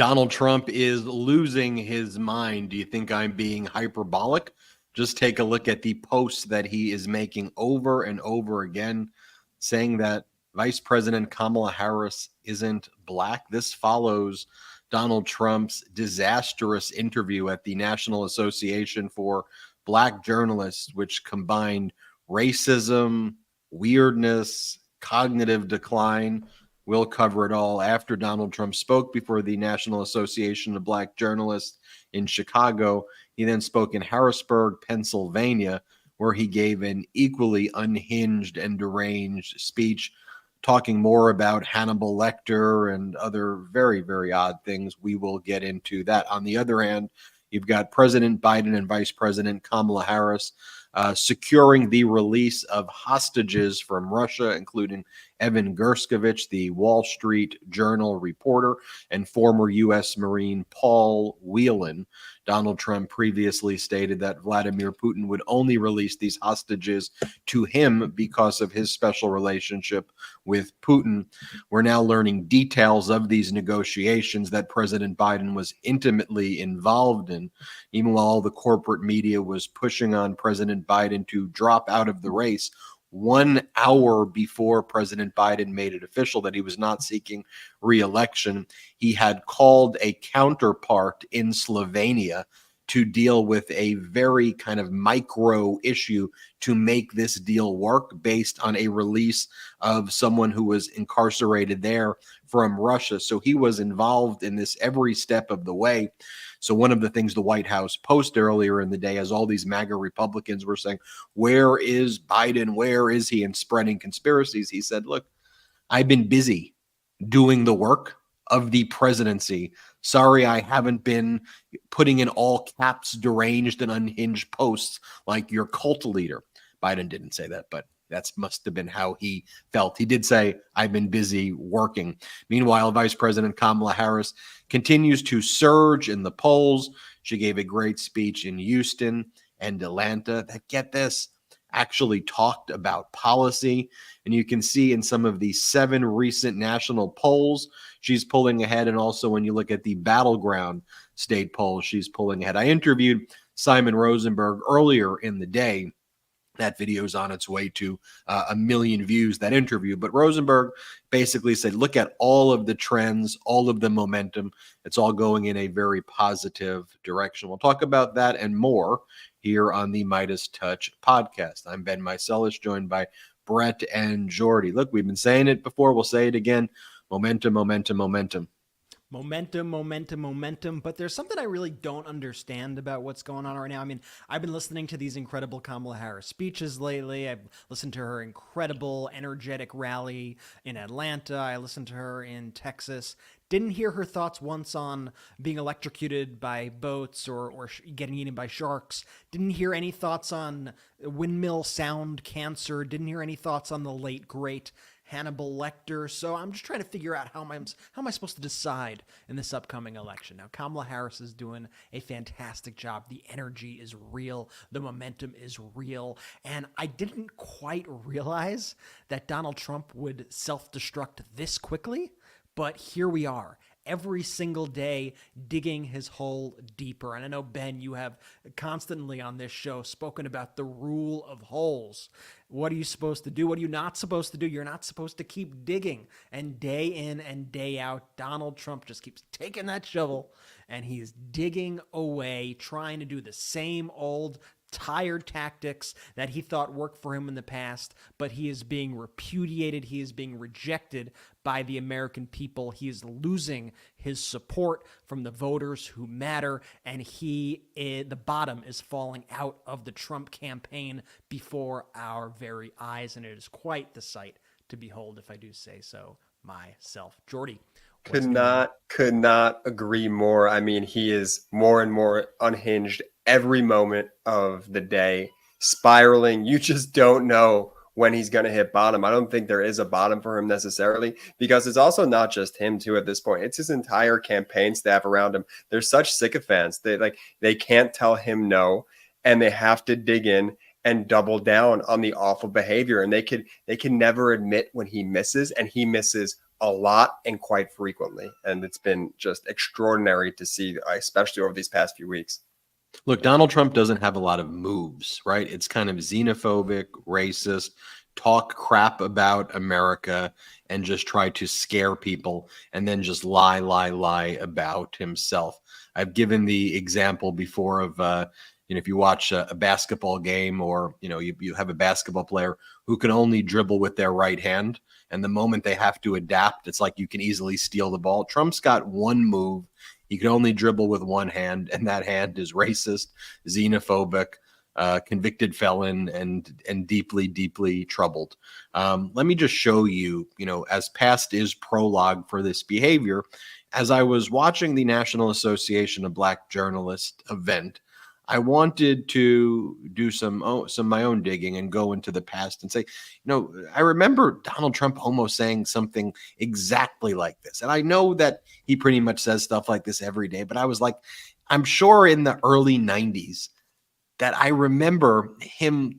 Donald Trump is losing his mind. Do you think I'm being hyperbolic? Just take a look at the posts that he is making over and over again, saying that Vice President Kamala Harris isn't black. This follows Donald Trump's disastrous interview at the National Association for Black Journalists, which combined racism, weirdness, cognitive decline. We'll cover it all after Donald Trump spoke before the National Association of Black Journalists in Chicago. He then spoke in Harrisburg, Pennsylvania, where he gave an equally unhinged and deranged speech, talking more about Hannibal Lecter and other very, very odd things. We will get into that. On the other hand, you've got President Biden and Vice President Kamala Harris securing the release of hostages from Russia, including Evan Gershkovich, the Wall Street Journal reporter, and former U.S. Marine Paul Whelan. Donald Trump previously stated that Vladimir Putin would only release these hostages to him because of his special relationship with Putin. We're now learning details of these negotiations that President Biden was intimately involved in. Even while the corporate media was pushing on President Biden to drop out of the race, 1 hour before President Biden made it official that he was not seeking re-election, he had called a counterpart in Slovenia to deal with a very kind of micro issue to make this deal work based on a release of someone who was incarcerated there from Russia. So he was involved in this every step of the way. So one of the things the White House posted earlier in the day, as all these MAGA Republicans were saying, where is Biden? Where is he? And spreading conspiracies. He said, look, I've been busy doing the work of the presidency. Sorry, I haven't been putting in all caps deranged and unhinged posts like your cult leader. Biden didn't say that, but that must have been how he felt. He did say, I've been busy working. Meanwhile, Vice President Kamala Harris continues to surge in the polls. She gave a great speech in Houston and Atlanta that, get this, actually talked about policy. And you can see in some of the 7 recent national polls, she's pulling ahead. And also when you look at the battleground state polls, she's pulling ahead. I interviewed Simon Rosenberg earlier in the day. That video is on its way to 1 million views, that interview. But Rosenberg basically said, look at all of the trends, all of the momentum. It's all going in a very positive direction. We'll talk about that and more here on the MeidasTouch Podcast. I'm Ben Meiselas, joined by Brett and Jordy. Look, we've been saying it before. We'll say it again. Momentum, momentum, momentum. Momentum. But there's something I really don't understand about what's going on right now. I mean, I've been listening to these incredible Kamala Harris speeches lately. I've listened to her incredible, energetic rally in Atlanta. I listened to her in Texas. Didn't hear her thoughts once on being electrocuted by boats or getting eaten by sharks. Didn't hear any thoughts on windmill sound cancer. Didn't hear any thoughts on the late, great Hannibal Lecter. So I'm just trying to figure out how am I supposed to decide in this upcoming election. Now, Kamala Harris is doing a fantastic job. The energy is real. The momentum is real. And I didn't quite realize that Donald Trump would self-destruct this quickly. But here we are, every single day digging his hole deeper. And I know, Ben, you have constantly on this show spoken about the rule of holes. What are you supposed to do? What are you not supposed to do? You're not supposed to keep digging. And day in and day out, Donald Trump just keeps taking that shovel and he's digging away, trying to do the same old tired tactics that he thought worked for him in the past, but he is being repudiated. He is being rejected by the American people. He is losing his support from the voters who matter, and the bottom is falling out of the Trump campaign before our very eyes, and it is quite the sight to behold, if I do say so myself. Jordy. Could not agree more. I mean, he is more and more unhinged every moment of the day, spiraling. You just don't know when he's going to hit bottom. I don't think there is a bottom for him necessarily, because it's also not just him too at this point. It's his entire campaign staff around him. They're such sycophants. They can't tell him no, and they have to dig in and double down on the awful behavior. And they can never admit when he misses, and he misses a lot and quite frequently. And it's been just extraordinary to see, especially over these past few weeks. Look, Donald Trump doesn't have a lot of moves, right? It's kind of xenophobic, racist, talk crap about America and just try to scare people and then just lie about himself. I've given the example before of, if you watch a basketball game or, you have a basketball player who can only dribble with their right hand. And the moment they have to adapt, it's like you can easily steal the ball. Trump's got one move. He can only dribble with one hand, and that hand is racist, xenophobic, convicted felon, and deeply troubled. Let me just show you, as past is prologue for this behavior. As I was watching the National Association of Black Journalists event, I wanted to do some my own digging and go into the past and say, I remember Donald Trump almost saying something exactly like this. And I know that he pretty much says stuff like this every day, but I was like, I'm sure in the early 90s that I remember him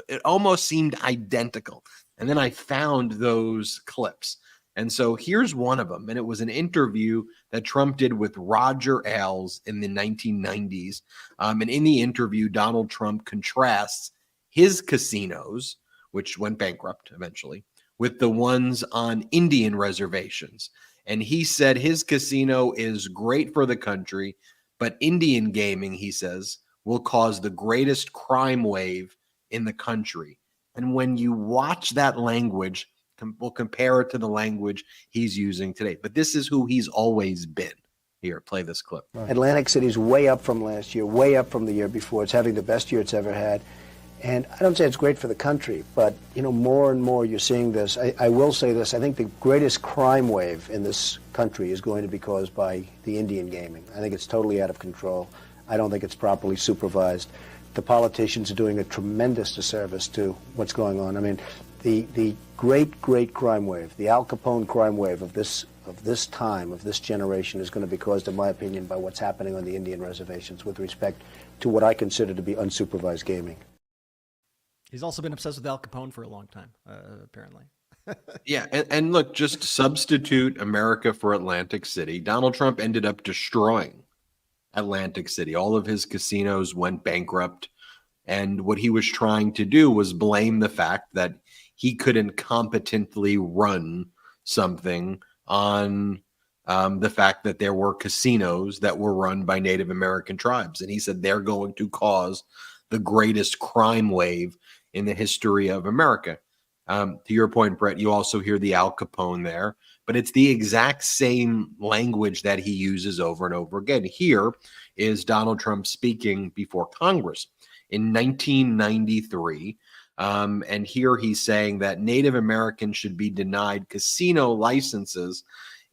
it almost seemed identical. And then I found those clips. And so here's one of them. And it was an interview that Trump did with Roger Ailes in the 1990s. And in the interview, Donald Trump contrasts his casinos, which went bankrupt eventually, with the ones on Indian reservations. And he said his casino is great for the country, but Indian gaming, he says, will cause the greatest crime wave in the country. And when you watch that language, we'll compare it to the language he's using today. But this is who he's always been. Here, play this clip. Atlantic City's way up from last year, way up from the year before. It's having the best year it's ever had. And I don't say it's great for the country, but, more and more you're seeing this. I will say this. I think the greatest crime wave in this country is going to be caused by the Indian gaming. I think it's totally out of control. I don't think it's properly supervised. The politicians are doing a tremendous disservice to what's going on. I mean, the great crime wave, the Al Capone crime wave of this time, of this generation, is going to be caused, in my opinion, by what's happening on the Indian reservations with respect to what I consider to be unsupervised gaming. He's also been obsessed with Al Capone for a long time, apparently. Yeah, and look, just substitute America for Atlantic City. Donald Trump ended up destroying Atlantic City. All of his casinos went bankrupt. And what he was trying to do was blame the fact that he couldn't competently run something on the fact that there were casinos that were run by Native American tribes. And he said they're going to cause the greatest crime wave in the history of America. To your point, Brett, you also hear the Al Capone there, but it's the exact same language that he uses over and over again. Here is Donald Trump speaking before Congress in 1993. And here he's saying that Native Americans should be denied casino licenses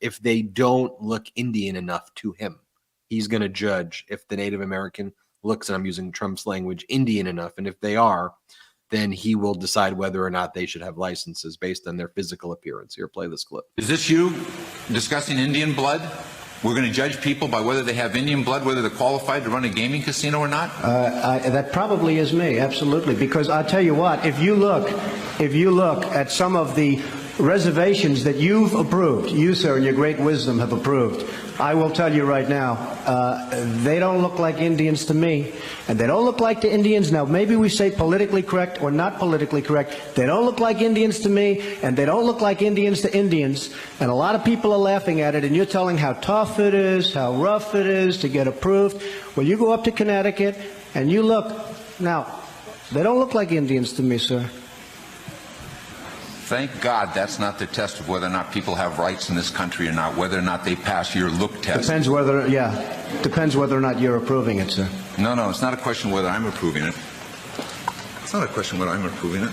if they don't look Indian enough to him. He's going to judge if the Native American looks, and I'm using Trump's language, Indian enough. And if they are, then he will decide whether or not they should have licenses based on their physical appearance. Here, play this clip. Is this you discussing Indian blood? We're going to judge people by whether they have Indian blood, whether they're qualified to run a gaming casino or not? That probably is me, absolutely. Because I'll tell you what, if you look at some of the reservations that you've approved, you, sir, in your great wisdom have approved, I will tell you right now, they don't look like Indians to me, and they don't look like the Indians. Now, maybe we say politically correct or not politically correct. They don't look like Indians to me, and they don't look like Indians to Indians, and a lot of people are laughing at it, and you're telling how tough it is, how rough it is to get approved. Well, you go up to Connecticut, and you look. Now, they don't look like Indians to me, sir. Thank God that's not the test of whether or not people have rights in this country or not, whether or not they pass your look test. Depends whether or not you're approving it, sir. No, it's not a question whether I'm approving it. It's not a question whether I'm approving it.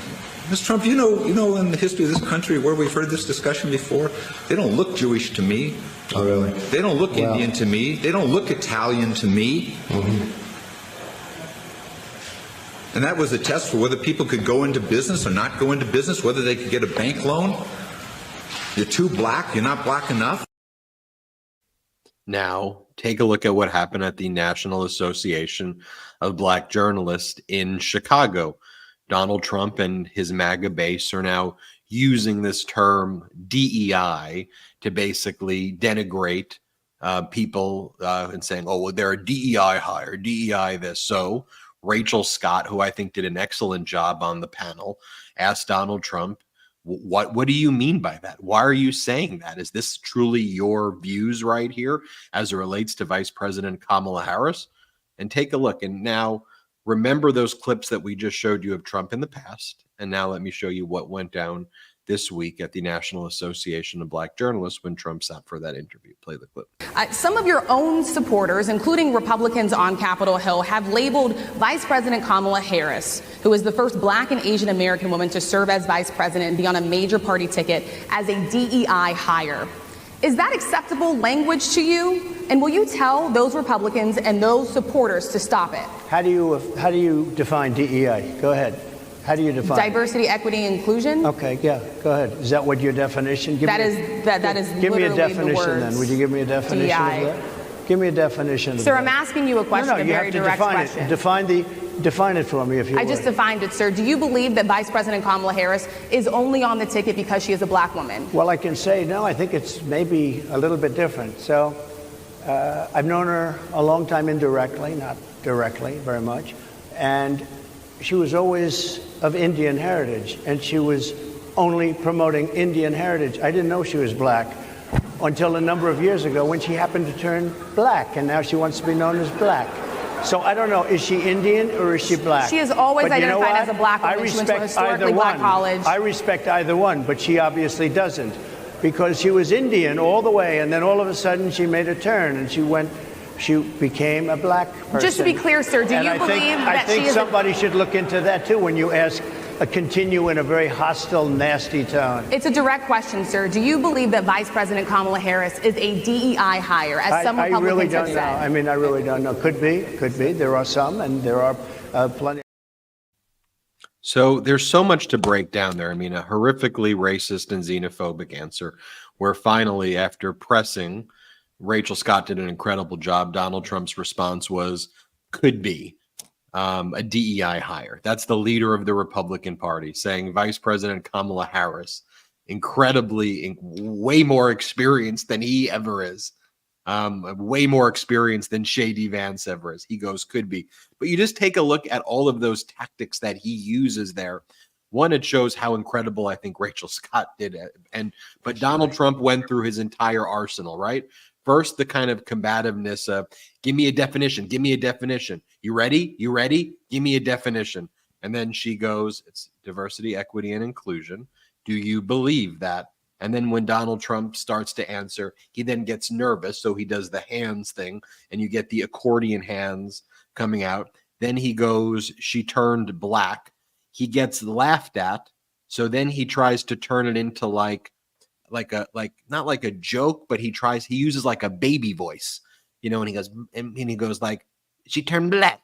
Mr. Trump, you know in the history of this country where we've heard this discussion before, they don't look Jewish to me. Oh, really? They don't look Indian to me. They don't look Italian to me. Mm-hmm. And that was a test for whether people could go into business or not go into business, whether they could get a bank loan. You're too black. You're not black enough. Now, take a look at what happened at the National Association of Black Journalists in Chicago. Donald Trump and his MAGA base are now using this term DEI to basically denigrate people and saying, oh, well, they're a DEI hire, DEI this. So Rachel Scott, who I think did an excellent job on the panel, asked Donald Trump, what do you mean by that? Why are you saying that? Is this truly your views right here as it relates to Vice President Kamala Harris? And take a look. And now remember those clips that we just showed you of Trump in the past. And now let me show you what went down this week at the National Association of Black Journalists when Trump sat for that interview. Play the clip. Some of your own supporters, including Republicans on Capitol Hill, have labeled Vice President Kamala Harris, who is the first Black and Asian American woman to serve as vice president and be on a major party ticket, as a DEI hire. Is that acceptable language to you? And will you tell those Republicans and those supporters to stop it? How do you define DEI? Go ahead. How do you define diversity, equity, inclusion? Okay, yeah, go ahead. Is that what your definition? That is give me a literally definition the words then. Would you give me a definition DEI. of that? Give me a definition. Sir, of I'm that. asking you a question, No, a you very have to direct define question. it. Define it for me, if you I would. just defined it, sir. Do you believe that Vice President Kamala Harris is only on the ticket because she is a Black woman? Well, I can say no. I think it's maybe a little bit different. So, I've known her a long time indirectly, not directly, very much, and she was always of Indian heritage, and she was only promoting Indian heritage. I didn't know she was Black until a number of years ago when she happened to turn Black, and now she wants to be known as Black. So I don't know, is she Indian or is she Black? She is always But you know identified what? as a Black woman. I She went to a respect historically either Black one. college. I respect either one, but she obviously doesn't, because she was Indian all the way, and then all of a sudden she made a turn and she became a Black person. Just to be clear, sir, do And you I believe think, that I think she is somebody should look into that too when you ask continue in a very hostile, nasty tone. It's a direct question, sir. Do you believe that Vice President Kamala Harris is a DEI hire, as some I Republicans really don't have know. said? I mean, I really don't know. Could be. There are some, and there are plenty. So there's so much to break down there. I mean, a horrifically racist and xenophobic answer, where finally, after pressing, Rachel Scott did an incredible job. Donald Trump's response was, could be a DEI hire. That's the leader of the Republican Party saying Vice President Kamala Harris, incredibly, way more experienced than he ever is. Way more experience than Shady Vance ever is. He goes, could be. But you just take a look at all of those tactics that he uses there. One, it shows how incredible I think Rachel Scott did it. But Donald Trump went through his entire arsenal, right? First, the kind of combativeness of, give me a definition, give me a definition. You ready? You ready? Give me a definition. And then she goes, it's diversity, equity, and inclusion. Do you believe that? And then when Donald Trump starts to answer, he then gets nervous. So he does the hands thing, and you get the accordion hands coming out. Then he goes, she turned Black. He gets laughed at. So then he tries to turn it into not like a joke, but he uses like a baby voice, and he goes like, she turned black.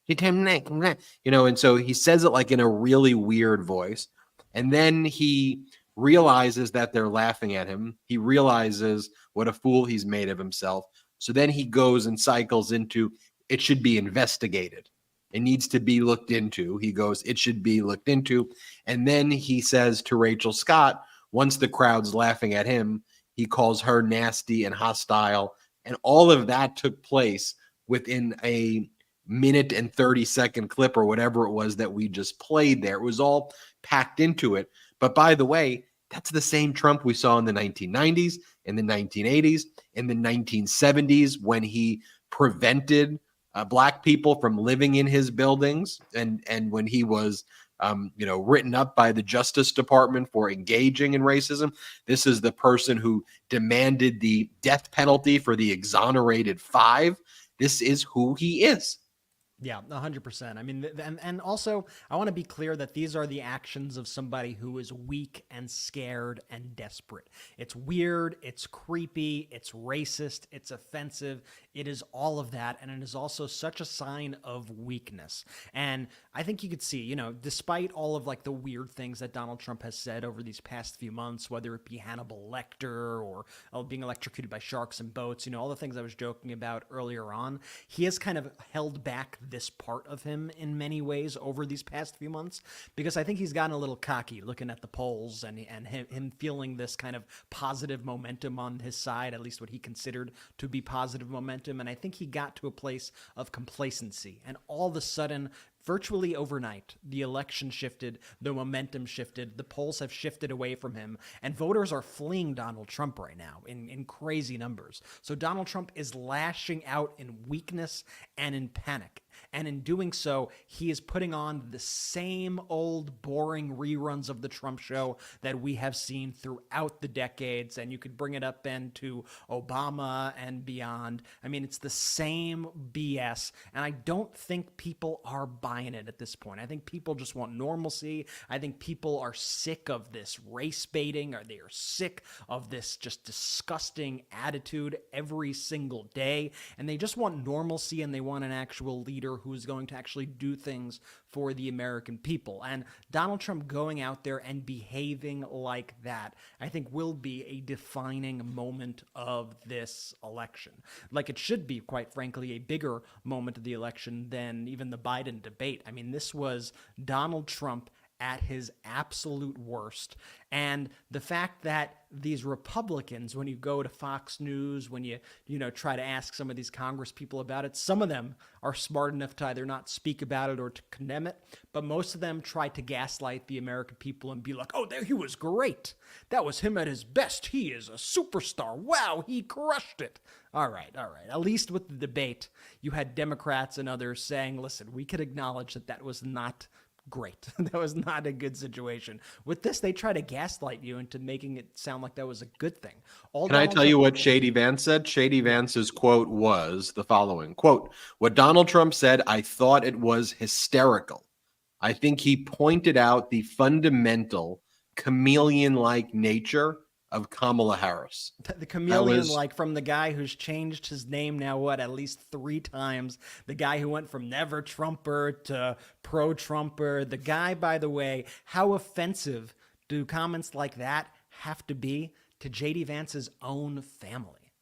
She turned black, and so he says it like in a really weird voice. And then he realizes that they're laughing at him. He realizes what a fool he's made of himself. So then he goes and cycles into, it should be investigated. It needs to be looked into. He goes, it should be looked into. And then he says to Rachel Scott, once the crowd's laughing at him, he calls her nasty and hostile. And all of that took place within a minute and 30-second clip or whatever it was that we just played there. It was all packed into it. But by the way, that's the same Trump we saw in the 1990s, in the 1980s, in the 1970s, when he prevented Black people from living in his buildings, and when he was written up by the Justice Department for engaging in racism. This is the person who demanded the death penalty for the exonerated 5. This is who he is. Yeah, 100%. I mean, and also, I want to be clear that these are the actions of somebody who is weak and scared and desperate. It's weird, it's creepy, it's racist, it's offensive. It is all of that, and it is also such a sign of weakness. And I think you could see, despite all of the weird things that Donald Trump has said over these past few months, whether it be Hannibal Lecter or being electrocuted by sharks and boats, all the things I was joking about earlier on, he has kind of held back this part of him in many ways over these past few months, because I think he's gotten a little cocky looking at the polls and him feeling this kind of positive momentum on his side, at least what he considered to be positive momentum. And I think he got to a place of complacency, and all of a sudden, virtually overnight, the election shifted, the momentum shifted, the polls have shifted away from him, and voters are fleeing Donald Trump right now in crazy numbers. So Donald Trump is lashing out in weakness and in panic. And in doing so, he is putting on the same old boring reruns of the Trump show that we have seen throughout the decades. And you could bring it up into Obama and beyond. I mean, it's the same BS. And I don't think people are buying it at this point. I think people just want normalcy. I think people are sick of this race baiting, or they are sick of this just disgusting attitude every single day. And they just want normalcy, and they want an actual leader who's going to actually do things for the American people. And Donald Trump going out there and behaving like that, I think, will be a defining moment of this election. Like it should be, quite frankly, a bigger moment of the election than even the Biden debate. I mean, this was Donald Trump at his absolute worst. And the fact that these Republicans, when you go to Fox News, when you try to ask some of these Congress people about it, some of them are smart enough to either not speak about it or to condemn it, but most of them try to gaslight the American people and be like, oh, there, he was great. That was him at his best. He is a superstar. Wow, he crushed it. All right. At least with the debate, you had Democrats and others saying, listen, we could acknowledge that was not great. That was not a good situation. With this, they try to gaslight you into making it sound like that was a good thing. Can I tell you what Shady Vance said? Shady Vance's quote was the following, quote, "What Donald Trump said, I thought it was hysterical. I think he pointed out the fundamental chameleon-like nature of Kamala Harris." The chameleon, like from the guy who's changed his name now, at least 3 times. The guy who went from never Trumper to pro-Trumper. The guy, by the way, how offensive do comments like that have to be to J.D. Vance's own family?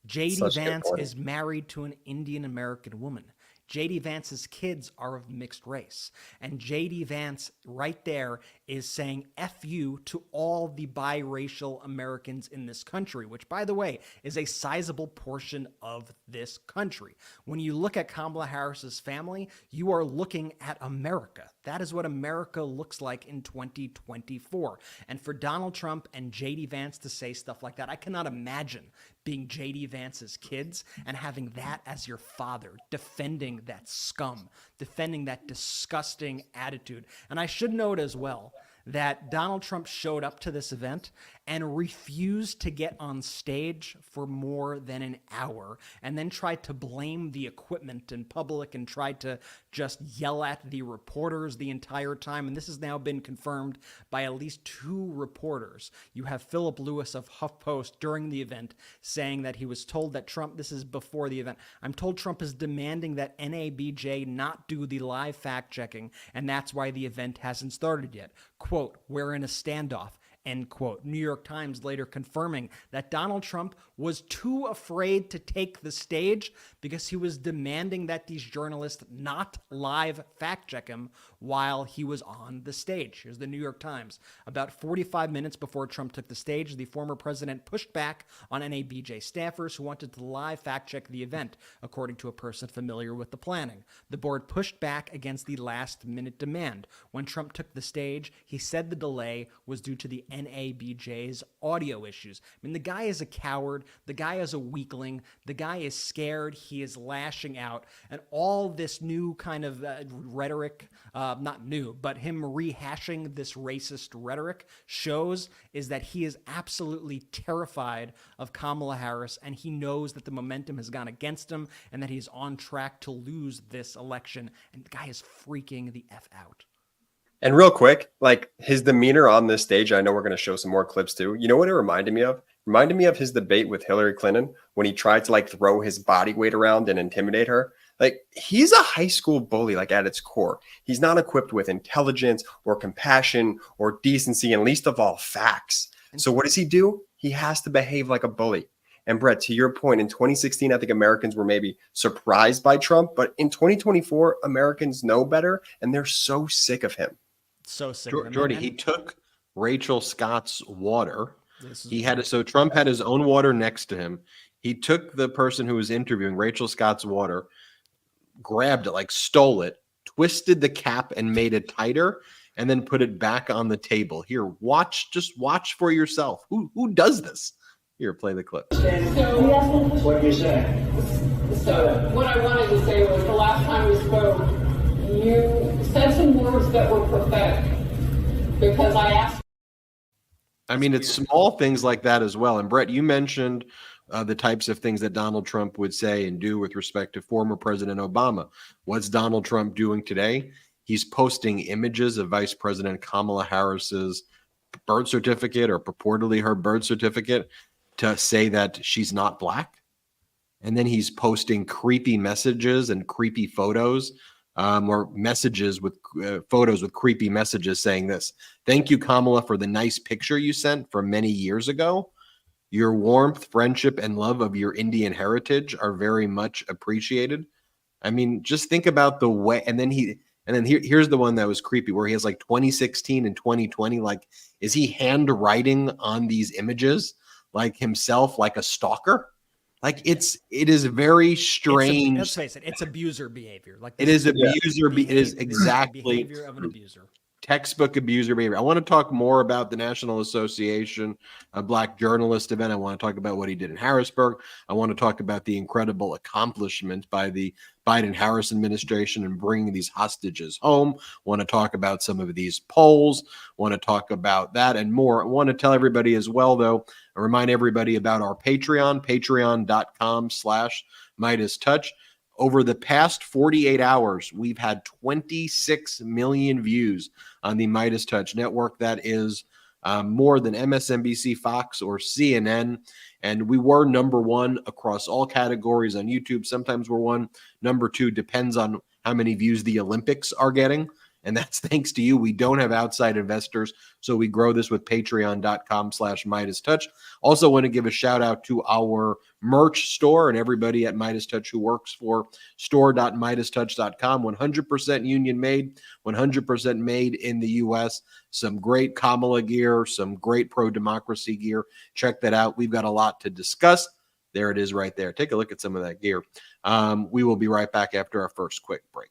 J.D. Vance is married to an Indian American woman. J.D. Vance's kids are of mixed race. And J.D. Vance right there is saying F you to all the biracial Americans in this country, which, by the way, is a sizable portion of this country. When you look at Kamala Harris's family, you are looking at America. That is what America looks like in 2024. And for Donald Trump and J.D. Vance to say stuff like that, I cannot imagine being J.D. Vance's kids and having that as your father, defending that scum, defending that disgusting attitude. And I should note as well that Donald Trump showed up to this event and refused to get on stage for more than an hour, and then tried to blame the equipment in public and tried to just yell at the reporters the entire time. And this has now been confirmed by at least 2 reporters. You have Philip Lewis of HuffPost during the event saying that he was told that Trump, this is before the event, I'm told Trump is demanding that NABJ not do the live fact checking, and that's why the event hasn't started yet. Quote, we're in a standoff. End quote. New York Times later confirming that Donald Trump was too afraid to take the stage because he was demanding that these journalists not live fact check him while he was on the stage. Here's the New York Times. About 45 minutes before Trump took the stage, the former president pushed back on NABJ staffers who wanted to live fact check the event, according to a person familiar with the planning. The board pushed back against the last-minute demand. When Trump took the stage, he said the delay was due to the NABJ's audio issues. I mean, the guy is a coward. The guy is a weakling. The guy is scared. He is lashing out. And all this new kind of rhetoric, not new, but him rehashing this racist rhetoric shows is that he is absolutely terrified of Kamala Harris, and he knows that the momentum has gone against him and that he's on track to lose this election. And the guy is freaking the F out. And real quick, like his demeanor on this stage, I know we're going to show some more clips too. You know what it reminded me of? Reminded me of his debate with Hillary Clinton when he tried to like throw his body weight around and intimidate her. Like he's a high school bully, like at its core. He's not equipped with intelligence or compassion or decency, and least of all facts. So what does he do? He has to behave like a bully. And Brett, to your point, in 2016, I think Americans were maybe surprised by Trump, but in 2024, Americans know better, and they're so sick of him. So sick of him. Jordy, he took Rachel Scott's water. This is So Trump had his own water next to him. He took the person who was interviewing Rachel Scott's water, grabbed it, like stole it, twisted the cap and made it tighter, and then put it back on the table. Here, just watch for yourself. Who does this? Here, play the clip. What do you say? So what I wanted to say was the last time we spoke, you said some words that were prophetic because I asked. I mean, it's small things like that as well. And Brett, you mentioned the types of things that Donald Trump would say and do with respect to former President Obama. What's Donald Trump doing today? He's posting images of Vice President Kamala Harris's birth certificate or purportedly her birth certificate to say that she's not black. And then he's posting creepy messages and creepy photos or messages with photos with creepy messages saying this. Thank you, Kamala, for the nice picture you sent from many years ago. Your warmth, friendship, and love of your Indian heritage are very much appreciated. I mean, just think about the way. And then here's the one that was creepy, where he has like 2016 and 2020. Like, is he handwriting on these images like himself, like a stalker? Like it is very strange. Let's face it, it's abuser behavior. Like it is abuser. It is exactly behavior of an abuser. Textbook abuser behavior. I want to talk more about the National Association of Black Journalists event. I want to talk about what he did in Harrisburg. I want to talk about the incredible accomplishment by the Biden-Harris administration in bringing these hostages home. I want to talk about some of these polls. I want to talk about that and more. I want to tell everybody as well, though, I remind everybody about our Patreon, patreon.com/MeidasTouch. Over the past 48 hours, we've had 26 million views on the MeidasTouch network. That is more than MSNBC, Fox, or CNN. And we were number one across all categories on YouTube. Sometimes we're one. Number two depends on how many views the Olympics are getting. And that's thanks to you. We don't have outside investors, so we grow this with patreon.com/MeidasTouch. Also want to give a shout out to our merch store and everybody at MeidasTouch who works for store.MeidasTouch.com. 100% union made, 100% made in the U.S. Some great Kamala gear, some great pro-democracy gear. Check that out. We've got a lot to discuss. There it is right there. Take a look at some of that gear. We will be right back after our first quick break.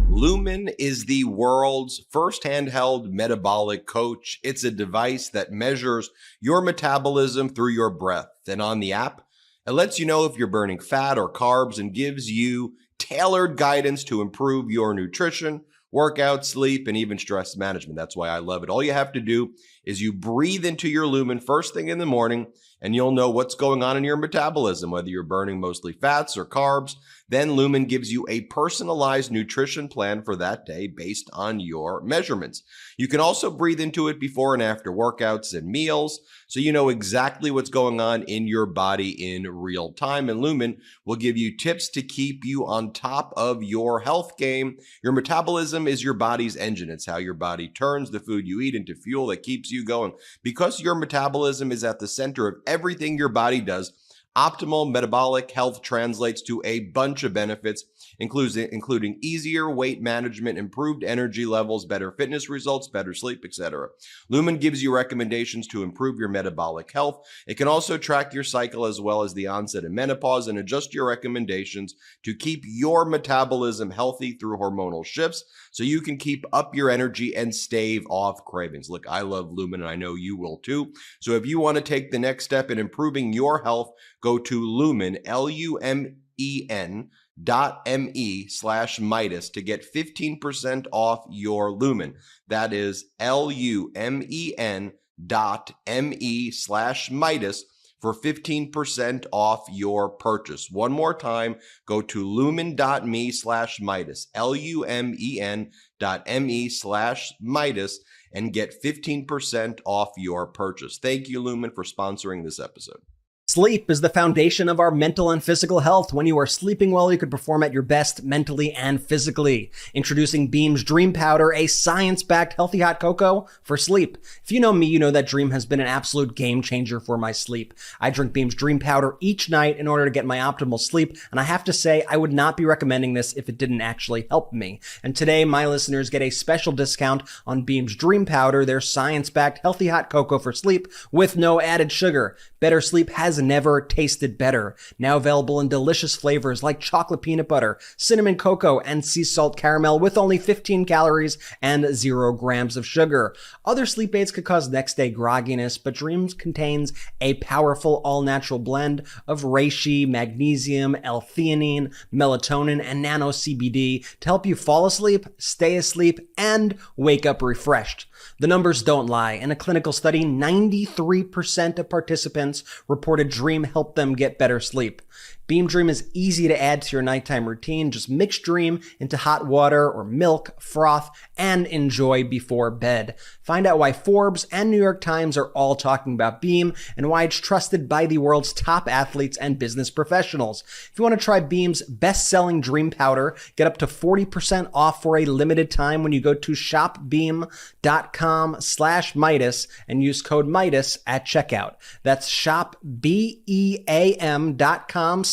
Lumen is the world's first handheld metabolic coach. It's a device that measures your metabolism through your breath. And on the app, it lets you know if you're burning fat or carbs and gives you tailored guidance to improve your nutrition, workout, sleep, and even stress management. That's why I love it. All you have to do is you breathe into your Lumen first thing in the morning, and you'll know what's going on in your metabolism, whether you're burning mostly fats or carbs. Then Lumen gives you a personalized nutrition plan for that day based on your measurements. You can also breathe into it before and after workouts and meals, so you know exactly what's going on in your body in real time. And Lumen will give you tips to keep you on top of your health game. Your metabolism is your body's engine. It's how your body turns the food you eat into fuel that keeps you going. Because your metabolism is at the center of everything your body does, optimal metabolic health translates to a bunch of benefits, including easier weight management, improved energy levels, better fitness results, better sleep, etc. Lumen gives you recommendations to improve your metabolic health. It can also track your cycle as well as the onset of menopause and adjust your recommendations to keep your metabolism healthy through hormonal shifts so you can keep up your energy and stave off cravings. Look, I love Lumen and I know you will too. So if you want to take the next step in improving your health, go to Lumen, LUMEN.me/Meidas to get 15% off your Lumen. That is LUMEN.me/Meidas for 15% off your purchase. One more time, go to lumen.me/Meidas, LUMEN.me/Meidas, and get 15% off your purchase. Thank you, Lumen, for sponsoring this episode. Sleep is the foundation of our mental and physical health. When you are sleeping well, you can perform at your best mentally and physically. Introducing Beam's Dream Powder, a science-backed healthy hot cocoa for sleep. If you know me, you know that Dream has been an absolute game changer for my sleep. I drink Beam's Dream Powder each night in order to get my optimal sleep, and I have to say, I would not be recommending this if it didn't actually help me. And today, my listeners get a special discount on Beam's Dream Powder, their science-backed healthy hot cocoa for sleep with no added sugar. Better sleep has never tasted better. Now available in delicious flavors like chocolate peanut butter, cinnamon cocoa, and sea salt caramel with only 15 calories and 0 grams of sugar. Other sleep aids could cause next day grogginess, but Dreams contains a powerful all-natural blend of reishi, magnesium, L-theanine, melatonin, and nano CBD to help you fall asleep, stay asleep, and wake up refreshed. The numbers don't lie. In a clinical study, 93% of participants reported Dream helped them get better sleep. Beam Dream is easy to add to your nighttime routine. Just mix Dream into hot water or milk, froth, and enjoy before bed. Find out why Forbes and New York Times are all talking about Beam and why it's trusted by the world's top athletes and business professionals. If you want to try Beam's best-selling Dream Powder, get up to 40% off for a limited time when you go to shopbeam.com/Meidas and use code Meidas at checkout. That's shopbeam.com/MEIDAS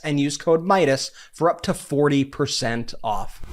and use code Meidas for up to 40% off.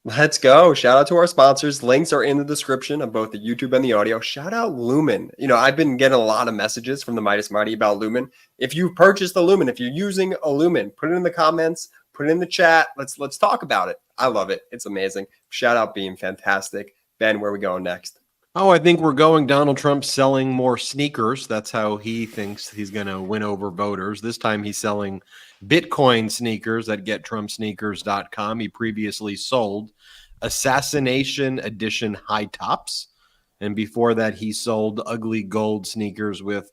Let's go. Shout out to our sponsors. Links are in the description of both the YouTube and the audio. Shout out Lumen. You know, I've been getting a lot of messages from the Meidas Mighty about Lumen. If you've purchased a Lumen, if you're using a Lumen, put it in the comments, put it in the chat. Let's talk about it. I love it. It's amazing. Shout out Beam. Fantastic. Ben, where are we going next? Oh, I think we're going Donald Trump selling more sneakers. That's how he thinks he's going to win over voters. This time he's selling Bitcoin sneakers at gettrumpsneakers.com. He previously sold Assassination Edition high tops. And before that, he sold ugly gold sneakers with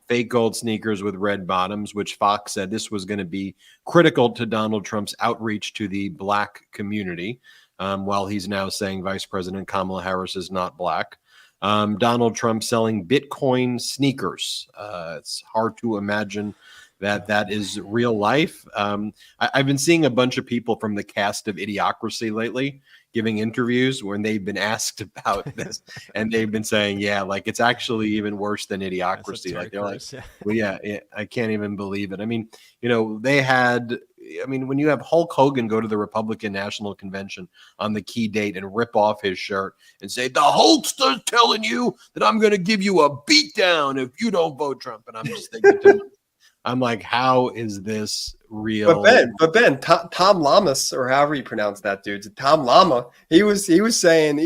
fake gold sneakers with red bottoms, which Fox said this was going to be critical to Donald Trump's outreach to the black community. While he's now saying Vice President Kamala Harris is not black. Donald Trump selling Bitcoin sneakers. It's hard to imagine that is real life. I've been seeing a bunch of people from the cast of Idiocracy lately giving interviews when they've been asked about this, and they've been saying, yeah, like it's actually even worse than Idiocracy. Like they're like, well, yeah, I can't even believe it. I mean, you know, when you have Hulk Hogan go to the Republican National Convention on the key date and rip off his shirt and say, the Hulkster's telling you that I'm going to give you a beatdown if you don't vote Trump. And I'm just thinking, I'm like, how is this real? But Ben, Tom Lamas, or however you pronounce that dude, Tom Lama, he was saying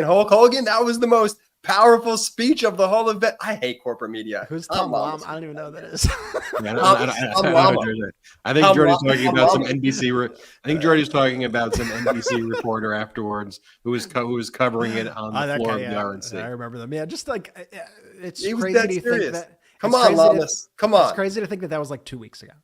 Hulk Hogan, that was the most powerful speech of the whole event. I hate corporate media. Who's Tom Lama? I don't even know who that is. I think Jordy's talking about some NBC. I think Jordy's talking about some NBC reporter afterwards who was covering it on the floor of the RNC. I remember them. Yeah, just like it's he crazy to serious. think that. Come on, Lamas. Come on. It's crazy to think that was like 2 weeks ago.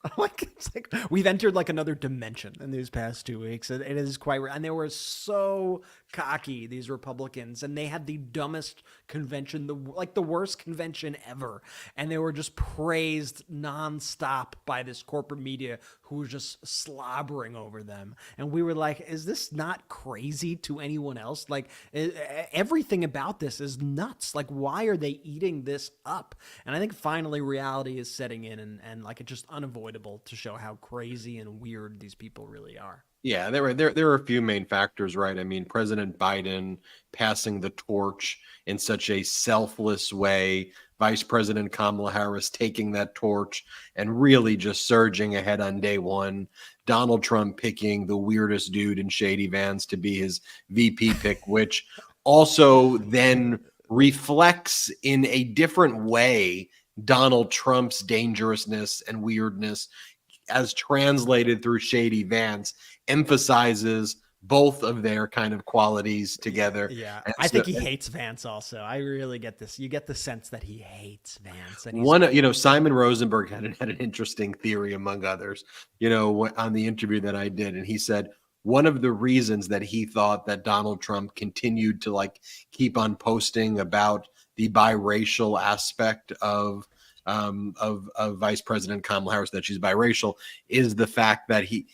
It's like we've entered like another dimension in these past 2 weeks. It is quite, and they were so cocky, these Republicans, and they had the dumbest convention, the worst convention ever, and they were just praised nonstop by this corporate media who was just slobbering over them. And we were like, is this not crazy to anyone else? Like everything about this is nuts. Like, why are they eating this up? And I think finally reality is setting in, and like it's just unavoidable to show how crazy and weird these people really are. Yeah, there are a few main factors, right? I mean, President Biden passing the torch in such a selfless way, Vice President Kamala Harris taking that torch and really just surging ahead on day one, Donald Trump picking the weirdest dude in Shady Vance to be his VP pick, which also then reflects in a different way Donald Trump's dangerousness and weirdness as translated through Shady Vance emphasizes both of their kind of qualities together. Yeah. And I think he hates Vance also. I really get this. You get the sense that he hates Vance. And Simon Rosenberg had an interesting theory among others, on the interview that I did. And he said, one of the reasons that he thought that Donald Trump continued to like keep on posting about the biracial aspect of Vice President Kamala Harris, that she's biracial, is the fact that he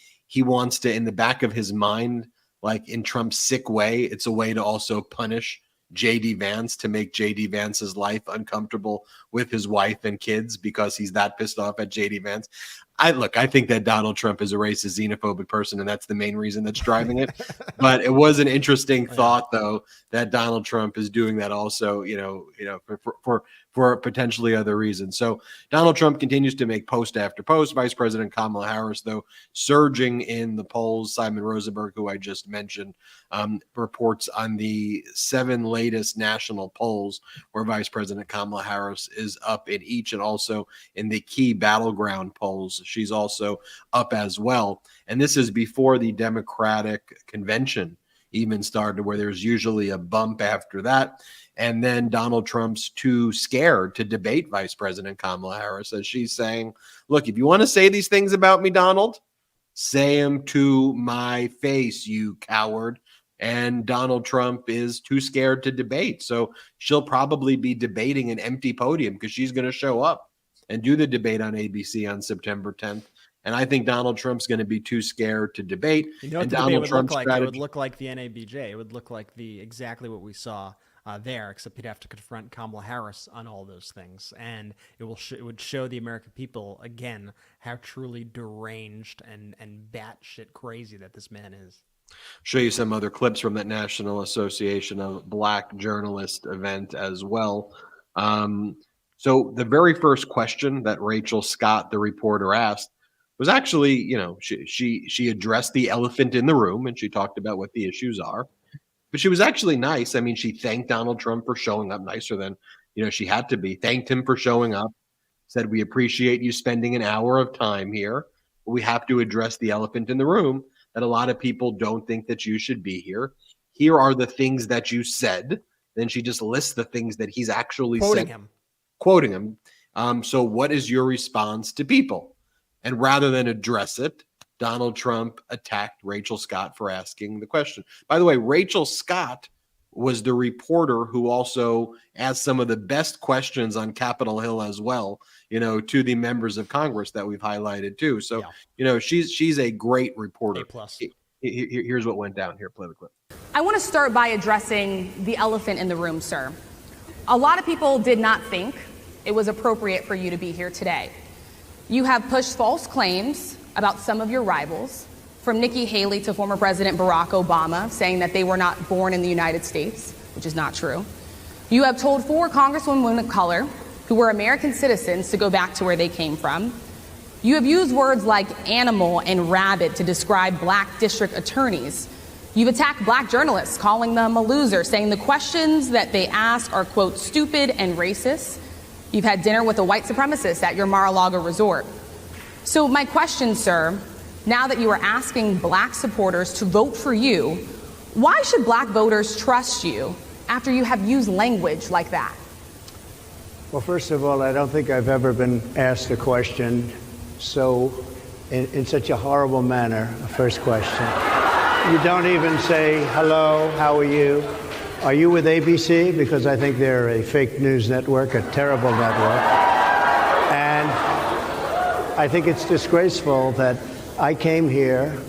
wants to, in the back of his mind, like in Trump's sick way, it's a way to also punish JD Vance, to make JD Vance's life uncomfortable with his wife and kids because he's that pissed off at JD Vance. I think that Donald Trump is a racist, xenophobic person, and that's the main reason that's driving it. But it was an interesting thought, though, that Donald Trump is doing that also, for potentially other reasons. So Donald Trump continues to make post after post. Vice President Kamala Harris, though, surging in the polls. Simon Rosenberg, who I just mentioned, reports on the 7 latest national polls where Vice President Kamala Harris is up in each, and also in the key battleground polls, she's also up as well. And this is before the Democratic convention even started, where there's usually a bump after that. And then Donald Trump's too scared to debate Vice President Kamala Harris, as she's saying, look, if you want to say these things about me, Donald, say them to my face, you coward. And Donald Trump is too scared to debate. So she'll probably be debating an empty podium because she's going to show up and do the debate on ABC on September 10th. And I think Donald Trump's going to be too scared to debate. You know what the debate would look like? It would look like the NABJ. It would look like exactly what we saw there, except he'd have to confront Kamala Harris on all those things. And it would show the American people, again, how truly deranged and batshit crazy that this man is. Show you some other clips from that National Association of Black Journalists event as well. So the very first question that Rachel Scott, the reporter, asked was actually, she addressed the elephant in the room, and she talked about what the issues are. But she was actually nice. I mean, she thanked Donald Trump for showing up, nicer than, she had to be. Thanked him for showing up, said, we appreciate you spending an hour of time here. But we have to address the elephant in the room, that a lot of people don't think that you should be here. Here are the things that you said. Then she just lists the things that he's actually quoting him. So what is your response to people? And rather than address it, Donald Trump attacked Rachel Scott for asking the question. By the way, Rachel Scott was the reporter who also asked some of the best questions on Capitol Hill as well, to the members of Congress that we've highlighted too. So, she's a great reporter. A+. Here's what went down. Here, play the clip. I want to start by addressing the elephant in the room, sir. A lot of people did not think it was appropriate for you to be here today. You have pushed false claims about some of your rivals, from Nikki Haley to former President Barack Obama, saying that they were not born in the United States, which is not true. You have told 4 congresswomen of color who were American citizens to go back to where they came from. You have used words like animal and rabid to describe black district attorneys. You've attacked black journalists, calling them a loser, saying the questions that they ask are, quote, stupid and racist. You've had dinner with a white supremacist at your Mar-a-Lago resort. So my question, sir, now that you are asking black supporters to vote for you, why should black voters trust you after you have used language like that? Well, first of all, I don't think I've ever been asked a question in such a horrible manner. First question. You don't even say, hello, how are you? Are you with ABC? Because I think they're a fake news network, a terrible network. And I think it's disgraceful that I came here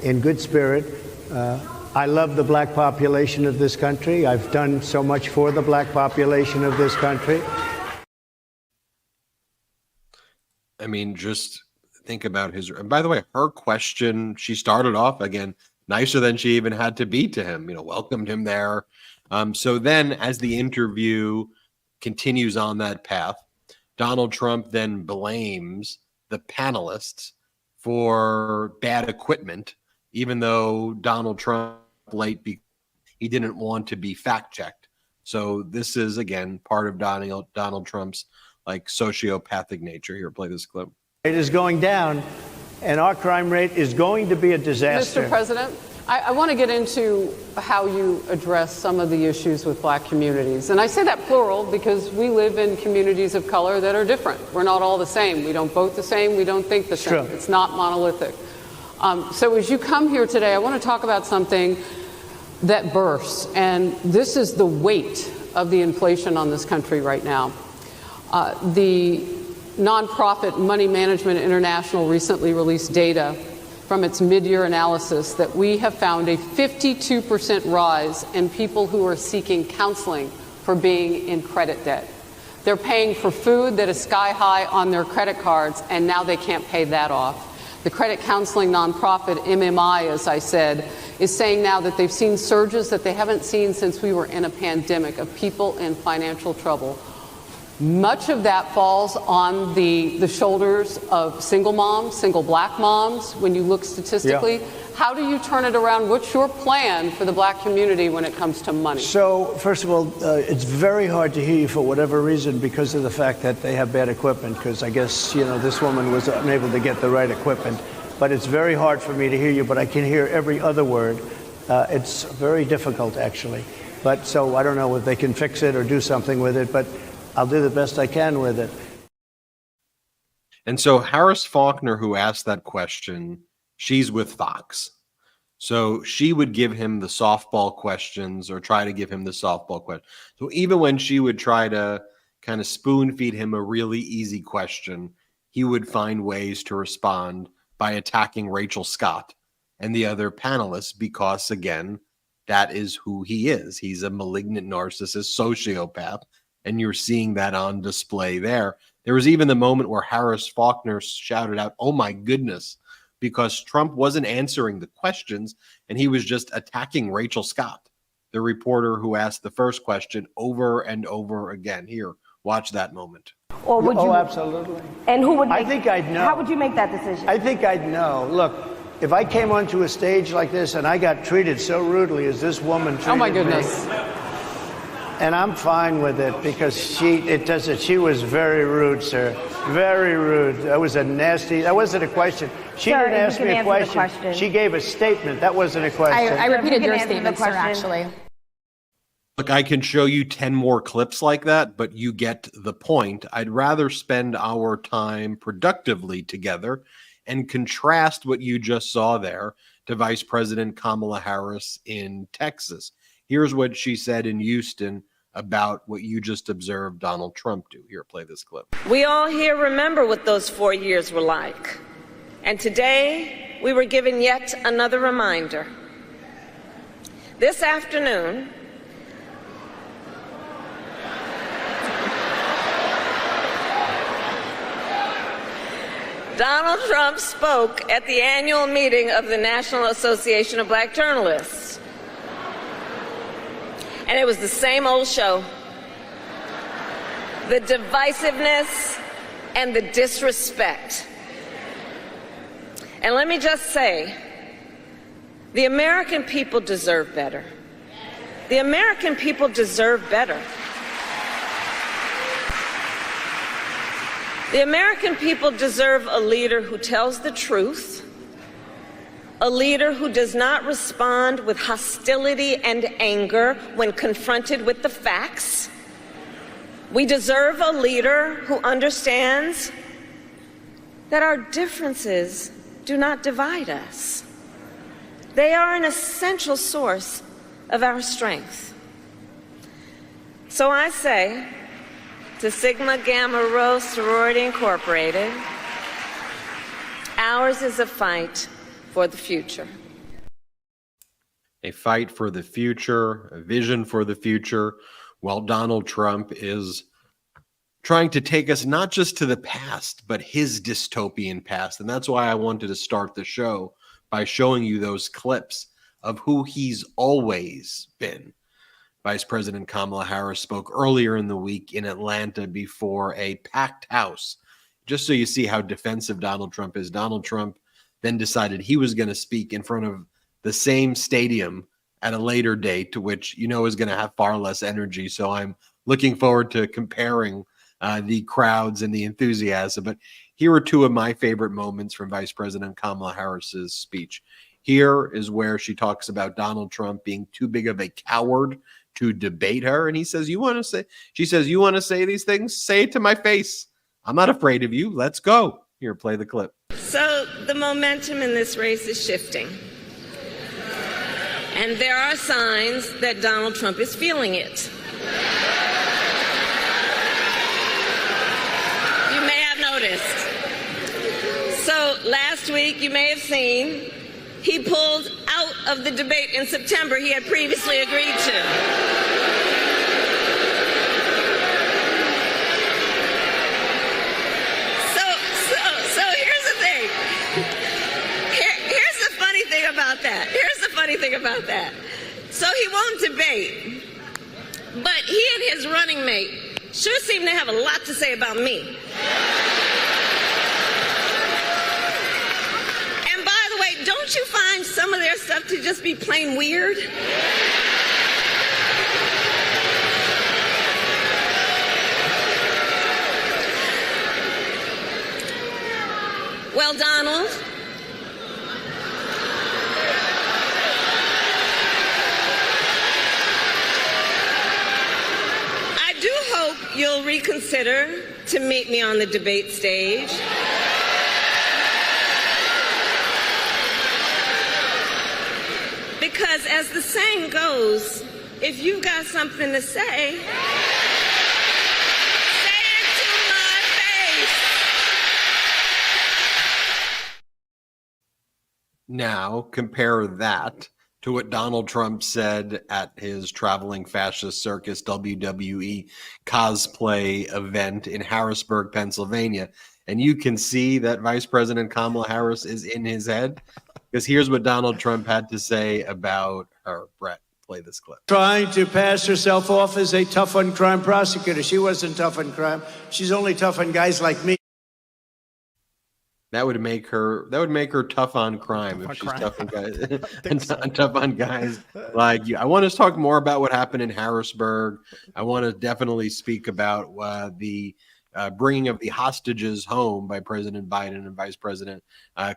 in good spirit. I love the black population of this country. I've done so much for the black population of this country. I mean, just think about his. And by the way, her question, she started off again nicer than she even had to be to him. Welcomed him there. So then, as the interview continues on that path, Donald Trump then blames the panelists for bad equipment, even though Donald Trump he didn't want to be fact checked. So this is again part of Donald Trump's sociopathic nature. Here, play this clip. It is going down, and our crime rate is going to be a disaster. Mr. President, I want to get into how you address some of the issues with black communities. And I say that plural because we live in communities of color that are different. We're not all the same. We don't vote the same. We don't think the same. True. It's not monolithic. So as you come here today, I want to talk about something that bursts, and this is the weight of the inflation on this country right now. The nonprofit Money Management International recently released data from its mid-year analysis that we have found a 52% rise in people who are seeking counseling for being in credit debt. They're paying for food that is sky high on their credit cards, and now they can't pay that off. The credit counseling nonprofit MMI, as I said, is saying now that they've seen surges that they haven't seen since we were in a pandemic of people in financial trouble. Much of that falls on the shoulders of single moms, single black moms, when you look statistically. Yeah. How do you turn it around? What's your plan for the black community when it comes to money? So, first of all, it's very hard to hear you for whatever reason because of the fact that they have bad equipment, because I guess, this woman was unable to get the right equipment. But it's very hard for me to hear you, but I can hear every other word. It's very difficult, actually. But so I don't know if they can fix it or do something with it, but I'll do the best I can with it. And so Harris Faulkner, who asked that question, she's with Fox. So she would give him the softball questions or try to give him the softball question. So even when she would try to kind of spoon feed him a really easy question, he would find ways to respond by attacking Rachel Scott and the other panelists because, again, that is who he is. He's a malignant narcissist, sociopath, and you're seeing that on display there. There was even the moment where Harris Faulkner shouted out, "Oh my goodness," because Trump wasn't answering the questions and he was just attacking Rachel Scott, the reporter who asked the first question over and over again. Here, watch that moment. Or would you? Oh, absolutely. And who would? I think I'd know. How would you make that decision? I think I'd know. Look, if I came onto a stage like this and I got treated so rudely as this woman treated me. Oh my goodness. And I'm fine with it because she was very rude, sir. Very rude. That wasn't a question. She didn't ask me a question. She gave a statement. That wasn't a question. I repeated your statement, sir, actually. Look, I can show you 10 more clips like that, but you get the point. I'd rather spend our time productively together and contrast what you just saw there to Vice President Kamala Harris in Texas. Here's what she said in Houston about what you just observed Donald Trump do. Here, play this clip. We all here remember what those 4 years were like. And today, we were given yet another reminder. This afternoon, Donald Trump spoke at the annual meeting of the National Association of Black Journalists. And it was the same old show. The divisiveness and the disrespect. And let me just say, the American people deserve better. The American people deserve better. The American people deserve a leader who tells the truth, a leader who does not respond with hostility and anger when confronted with the facts. We deserve a leader who understands that our differences do not divide us. They are an essential source of our strength. So I say to Sigma Gamma Rho Sorority Incorporated, ours is a fight for the future. A fight for the future, a vision for the future, while Donald Trump is trying to take us not just to the past, but his dystopian past. And that's why I wanted to start the show by showing you those clips of who he's always been. Vice President Kamala Harris spoke earlier in the week in Atlanta before a packed house. Just so you see how defensive Donald Trump is. Donald Trump then decided he was going to speak in front of the same stadium at a later date, to which is going to have far less energy. So I'm looking forward to comparing the crowds and the enthusiasm. But here are two of my favorite moments from Vice President Kamala Harris's speech. Here is where she talks about Donald Trump being too big of a coward to debate her. And she says, you want to say these things? Say it to my face. I'm not afraid of you. Let's go. Here, play the clip. So the momentum in this race is shifting. And there are signs that Donald Trump is feeling it. You may have noticed. So last week, you may have seen, he pulled out of the debate in September he had previously agreed to. So here's the thing. Here's the funny thing about that. So he won't debate, but he and his running mate sure seem to have a lot to say about me. And by the way, don't you find some of their stuff to just be plain weird? Well, Donald, I do hope you'll reconsider to meet me on the debate stage. Because as the saying goes, if you've got something to say, say it to my face. Now, compare that to what Donald Trump said at his traveling fascist circus WWE cosplay event in Harrisburg, Pennsylvania. And you can see that Vice President Kamala Harris is in his head, because here's what Donald Trump had to say about her. Brett, play this clip. Trying to pass herself off as a tough on crime prosecutor. She wasn't tough on crime. She's only tough on guys like me. That would make her tough on crime if she's tough on guys tough on guys like you. I want to talk more about what happened in Harrisburg. I want to definitely speak about the bringing of the hostages home by President Biden and Vice President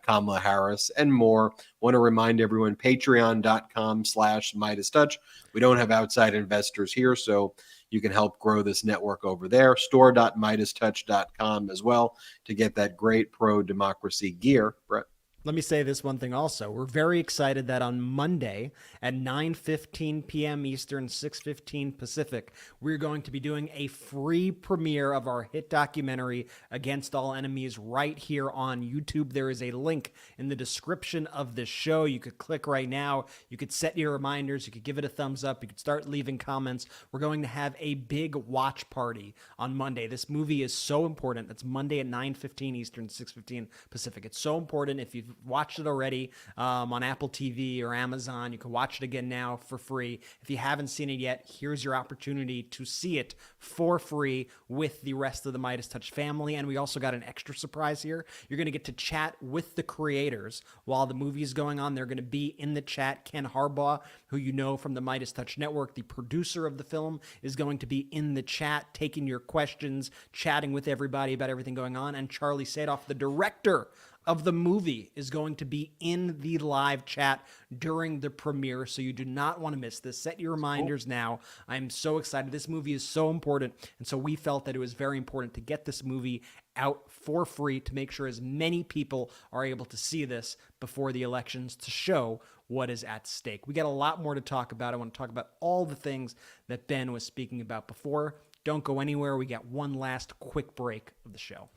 Kamala Harris and more. Want to remind everyone, patreon.com/MeidasTouch. We don't have outside investors here, so you can help grow this network over there. Store.MeidasTouch.com as well to get that great pro-democracy gear. Brett. Let me say this one thing also. We're very excited that on Monday at 9:15 p.m. Eastern, 6:15 Pacific, we're going to be doing a free premiere of our hit documentary, Against All Enemies, right here on YouTube. There is a link in the description of this show. You could click right now. You could set your reminders. You could give it a thumbs up. You could start leaving comments. We're going to have a big watch party on Monday. This movie is so important. That's Monday at 9:15 Eastern, 6:15 Pacific. It's so important. If you've watched it already on Apple TV or Amazon, you can watch it again now for free. If you haven't seen it yet, here's your opportunity to see it for free with the rest of the MeidasTouch family. And we also got an extra surprise here. You're going to get to chat with the creators while the movie is going on. They're going to be in the chat. Ken Harbaugh, who you know from the MeidasTouch Network, the producer of the film, is going to be in the chat, taking your questions, chatting with everybody about everything going on. And Charlie Sadoff, the director of the movie, is going to be in the live chat during the premiere, so you do not want to miss this. Set your reminders now. I'm so excited. This movie is so important, and so we felt that it was very important to get this movie out for free to make sure as many people are able to see this before the elections to show what is at stake. We got a lot more to talk about. I want to talk about all the things that Ben was speaking about before. Don't go anywhere. We got one last quick break of the show.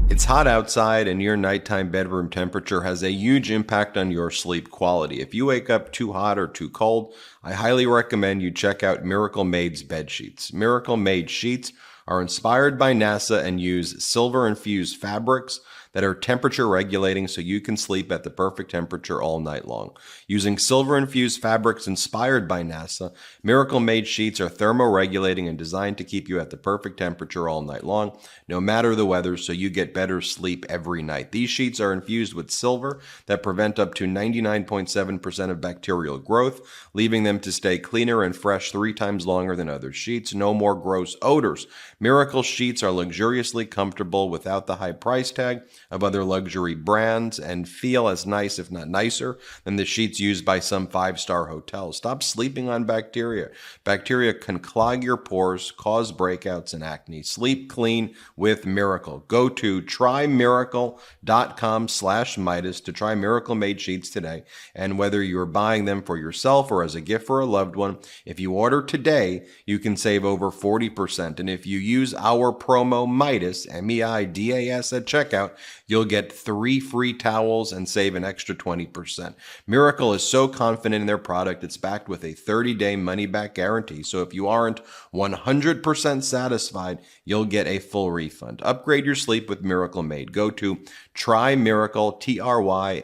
It's hot outside and your nighttime bedroom temperature has a huge impact on your sleep quality. If you wake up too hot or too cold, I highly recommend you check out Miracle Made's bed sheets. Miracle Made sheets are inspired by NASA and use silver-infused fabrics that are temperature regulating so you can sleep at the perfect temperature all night long. Using silver-infused fabrics inspired by NASA, Miracle Made sheets are thermoregulating and designed to keep you at the perfect temperature all night long, no matter the weather, so you get better sleep every night. These sheets are infused with silver that prevent up to 99.7% of bacterial growth, leaving them to stay cleaner and fresh 3 times longer than other sheets. No more gross odors. Miracle sheets are luxuriously comfortable without the high price tag of other luxury brands and feel as nice, if not nicer, than the sheets used by some 5-star hotels. Stop sleeping on bacteria. Bacteria can clog your pores, cause breakouts and acne. Sleep clean with Miracle. Go to trymiracle.com/Meidas to try Miracle Made sheets today. And whether you're buying them for yourself or as a gift for a loved one, if you order today, you can save over 40%. And if you use our promo Meidas, MEIDAS at checkout, you'll get 3 free towels and save an extra 20%. Miracle is so confident in their product, it's backed with a 30-day money-back guarantee. So if you aren't 100% satisfied, you'll get a full refund. Upgrade your sleep with Miracle Made. Go to trymiracle, TRYMIRACLE,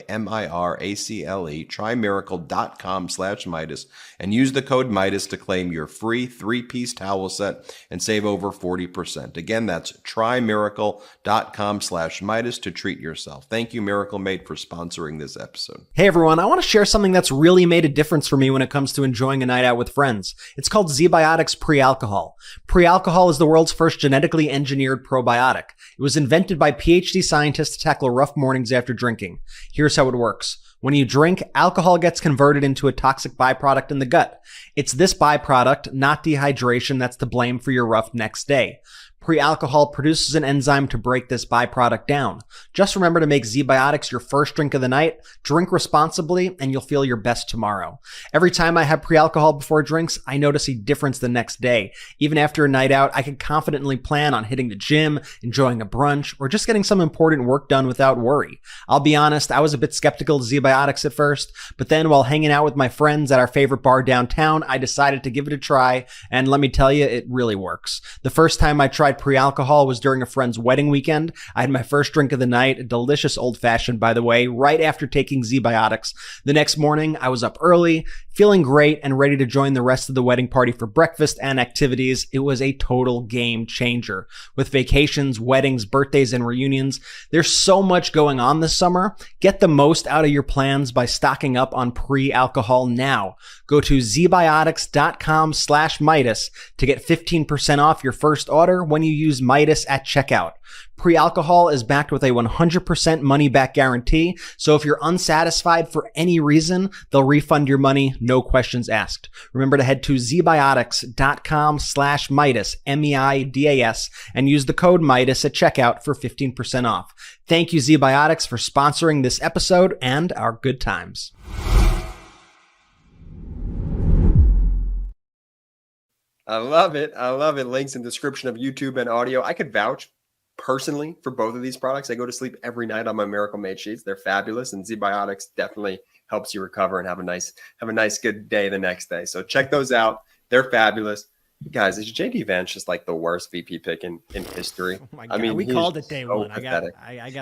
trymiracle.com/Meidas, and use the code Meidas to claim your free 3-piece towel set and save over 40%. Again, that's trymiracle.com/Meidas to treat yourself. Thank you, Miracle Made, for sponsoring this episode. Hey everyone, I want to share something that's really made a difference for me when it comes to enjoying a night out with friends. It's called ZBiotics Pre-Alcohol. Pre-Alcohol is the world's first genetically engineered probiotic. It was invented by PhD scientists to tackle rough mornings after drinking. Here's how it works. When you drink, alcohol gets converted into a toxic byproduct in the gut. It's this byproduct, not dehydration, that's to blame for your rough next day. Pre-alcohol produces an enzyme to break this byproduct down. Just remember to make ZBiotics your first drink of the night, drink responsibly, and you'll feel your best tomorrow. Every time I have pre-alcohol before drinks, I notice a difference the next day. Even after a night out, I can confidently plan on hitting the gym, enjoying a brunch, or just getting some important work done without worry. I'll be honest, I was a bit skeptical of ZBiotics at first, but then while hanging out with my friends at our favorite bar downtown, I decided to give it a try, and let me tell you, it really works. The first time I tried pre-alcohol was during a friend's wedding weekend. I had my first drink of the night, a delicious old-fashioned, by the way, right after taking ZBiotics. The next morning, I was up early, feeling great, and ready to join the rest of the wedding party for breakfast and activities. It was a total game changer. With vacations, weddings, birthdays, and reunions, there's so much going on this summer. Get the most out of your plans by stocking up on pre-alcohol now. Go to zbiotics.com/Meidas to get 15% off your first order when you use Meidas at checkout. Pre-alcohol is backed with a 100% money-back guarantee, so if you're unsatisfied for any reason, they'll refund your money, no questions asked. Remember to head to zbiotics.com/Meidas, MEIDAS, and use the code Meidas at checkout for 15% off. Thank you, ZBiotics, for sponsoring this episode and our good times. I love it. I love it. Links in the description of YouTube and audio. I could vouch personally for both of these products. I go to sleep every night on my Miracle Made sheets. They're fabulous, and ZBiotics definitely helps you recover and have a nice good day the next day. So check those out. They're fabulous. Guys, is JD Vance just like the worst VP pick in history? Oh my God. I mean, we called it day one. I gotta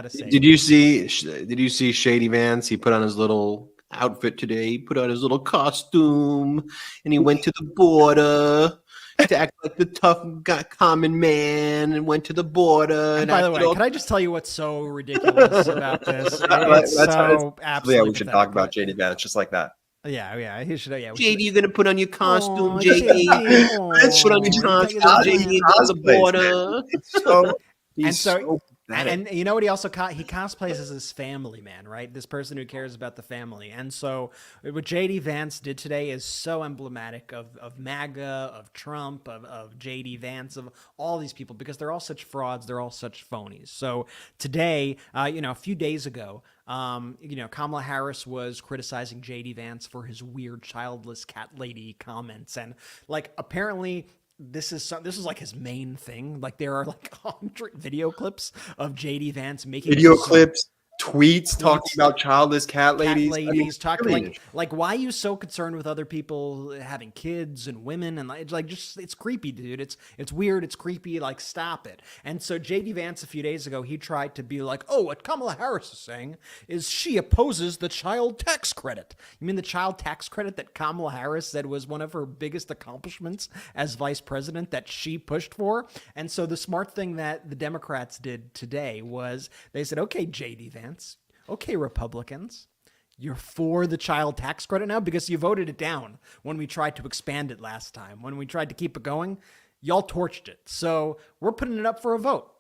say. Did you see Shady Vance? He put on his little outfit today. He put on his little costume, and he went to the border to act like the tough common man, and went to the border. And by the way, can I just tell you what's so ridiculous about this? It's so absolutely. Yeah, we should talk about JD Vance just like that. Yeah, he should. Yeah, JD, you're gonna put on your costume, JD. Put on your costume, JD. To the border. And you know what? He also he cosplays as his family man, right? This person who cares about the family. And so what JD Vance did today is so emblematic of MAGA, of Trump, of JD Vance, of all these people, because they're all such frauds. They're all such phonies. So today, a few days ago, Kamala Harris was criticizing JD Vance for his weird childless cat lady comments. And apparently this is like his main thing. Like there are 100 video clips of JD Vance making tweets talking about childless cat ladies. Talking why are you so concerned with other people having kids and women? And it's creepy, dude. It's weird. It's creepy. Stop it. And so JD Vance a few days ago, he tried to be like, oh, what Kamala Harris is saying is she opposes the child tax credit. You mean the child tax credit that Kamala Harris said was one of her biggest accomplishments as vice president that she pushed for? And so the smart thing that the Democrats did today was they said, okay, JD Vance, okay, Republicans, you're for the child tax credit now because you voted it down when we tried to expand it last time. When we tried to keep it going, y'all torched it. So we're putting it up for a vote.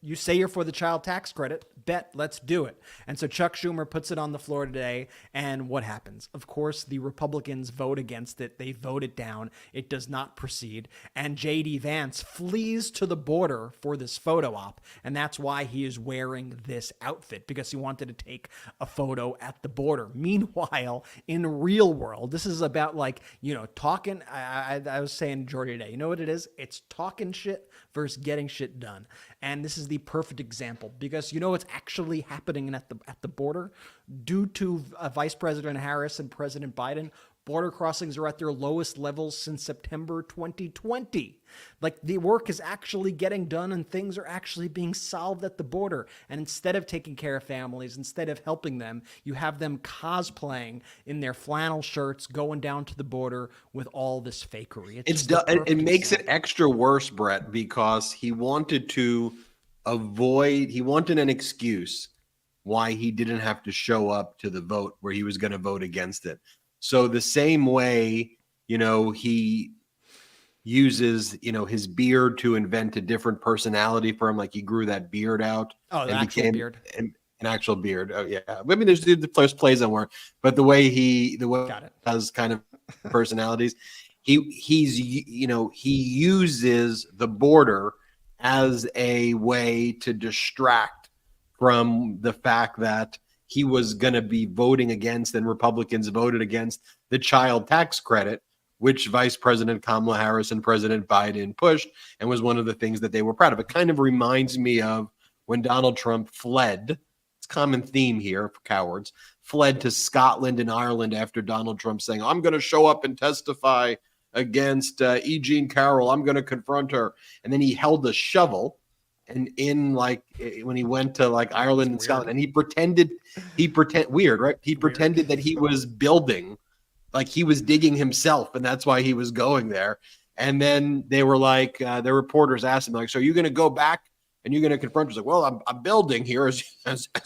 you say you're for the child tax credit, bet, let's do it. And so Chuck Schumer puts it on the floor today, and what happens? Of course, the Republicans vote against it. They vote it down. It does not proceed. And J.D. Vance flees to the border for this photo op, and that's why he is wearing this outfit, because he wanted to take a photo at the border. Meanwhile, in real world, this is about talking. I was saying to Jordy today, you know what it is? It's talking shit versus getting shit done. And this is the perfect example, because you know what's actually happening at the border? Due to Vice President Harris and President Biden, border crossings are at their lowest levels since September 2020. Like, the work is actually getting done and things are actually being solved at the border. And instead of taking care of families, instead of helping them, you have them cosplaying in their flannel shirts, going down to the border with all this fakery. It makes it extra worse, Brett, because he wanted an excuse why he didn't have to show up to the vote where he was going to vote against it. So the same way, he uses, his beard to invent a different personality for him. Like, he grew that beard out. Oh, the actual beard. An actual beard. Oh, yeah. I mean, there's plays on work, but the way he has kind of personalities, he uses the border as a way to distract from the fact that he was going to be voting against, and Republicans voted against, the child tax credit, which Vice President Kamala Harris and President Biden pushed, and was one of the things that they were proud of. It kind of reminds me of when Donald Trump fled. It's a common theme here for cowards. Fled to Scotland and Ireland after Donald Trump saying, I'm going to show up and testify against E. Jean Carroll. I'm going to confront her. And then he held a shovel. And when he went to Ireland and Scotland, and he pretended weird, right? He pretended that he was building, like he was digging himself, and that's why he was going there. And then they were the reporters asked him, so are you going to go back and you're going to confront her? He's like, well, I'm building here, as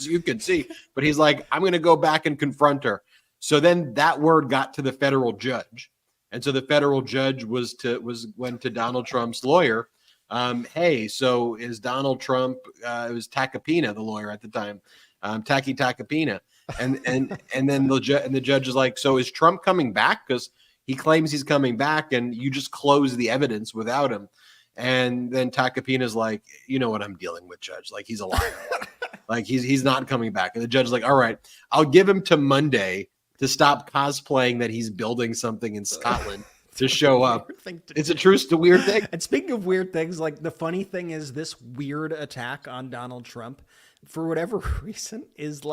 you can see. But he's like, I'm going to go back and confront her. So then that word got to the federal judge, and so the federal judge went to Donald Trump's lawyer. Hey, so is Donald Trump? It was Tacopina, the lawyer at the time, Tacky Tacopina, and then the judge is like, so is Trump coming back? Because he claims he's coming back, and you just close the evidence without him. And then Tacopina's like, you know what I'm dealing with, Judge? Like, he's a liar. Like, he's not coming back. And the judge is like, all right, I'll give him to Monday to stop cosplaying that he's building something in Scotland. To show up. It's a true weird thing. And speaking of weird things, the funny thing is, this weird attack on Donald Trump, for whatever reason, is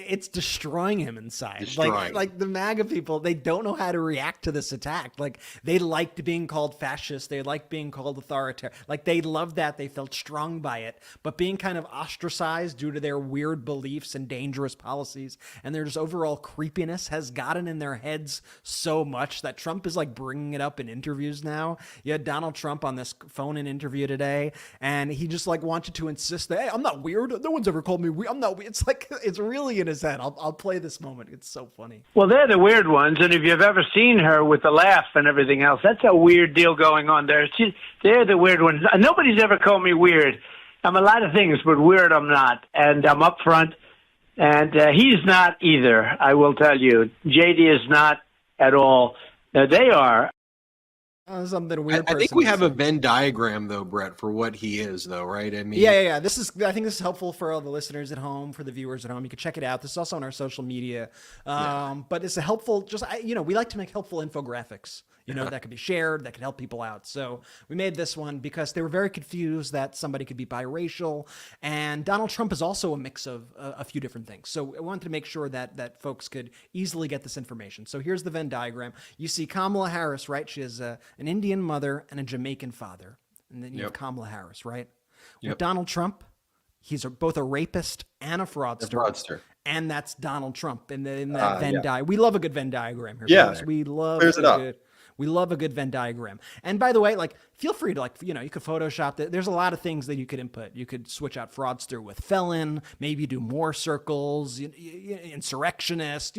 it's destroying him inside. Like the MAGA people, they don't know how to react to this attack. Like, they liked being called fascist. They liked being called authoritarian. Like, they loved that. They felt strong by it. But being kind of ostracized due to their weird beliefs and dangerous policies and their just overall creepiness has gotten in their heads so much that Trump is bringing it up in interviews now. You had Donald Trump on this phone-in interview today, and he just wanted to insist that, hey, I'm not weird. No one's ever called me weird. I'm not weird. It's really in his head. I'll play this moment. It's so funny. Well, they're the weird ones, and if you've ever seen her with the laugh and everything else, that's a weird deal going on there. They're the weird ones. Nobody's ever called me weird. I'm a lot of things, but weird I'm not, and I'm up front, and he's not either, I will tell you. JD is not at all. They are. Something weird. I think we have a Venn diagram, though, Brett, for what he is, though, right? I mean, yeah. I think this is helpful for all the listeners at home, for the viewers at home. You can check it out. This is also on our social media. But it's a helpful, we like to make helpful infographics, that could be shared, that could help people out. So we made this one because they were very confused that somebody could be biracial. And Donald Trump is also a mix of a few different things. So I wanted to make sure that folks could easily get this information. So here's the Venn diagram. You see Kamala Harris, right? She has an Indian mother and a Jamaican father. And then you have Kamala Harris, right? With Donald Trump, he's both a rapist and a fraudster. And that's Donald Trump in that Venn diagram. We love a good Venn diagram here. Yeah. Folks. We love We love a good Venn diagram. And by the way, feel free to you could Photoshop that. There's a lot of things that you could input. You could switch out fraudster with felon, maybe do more circles, insurrectionist,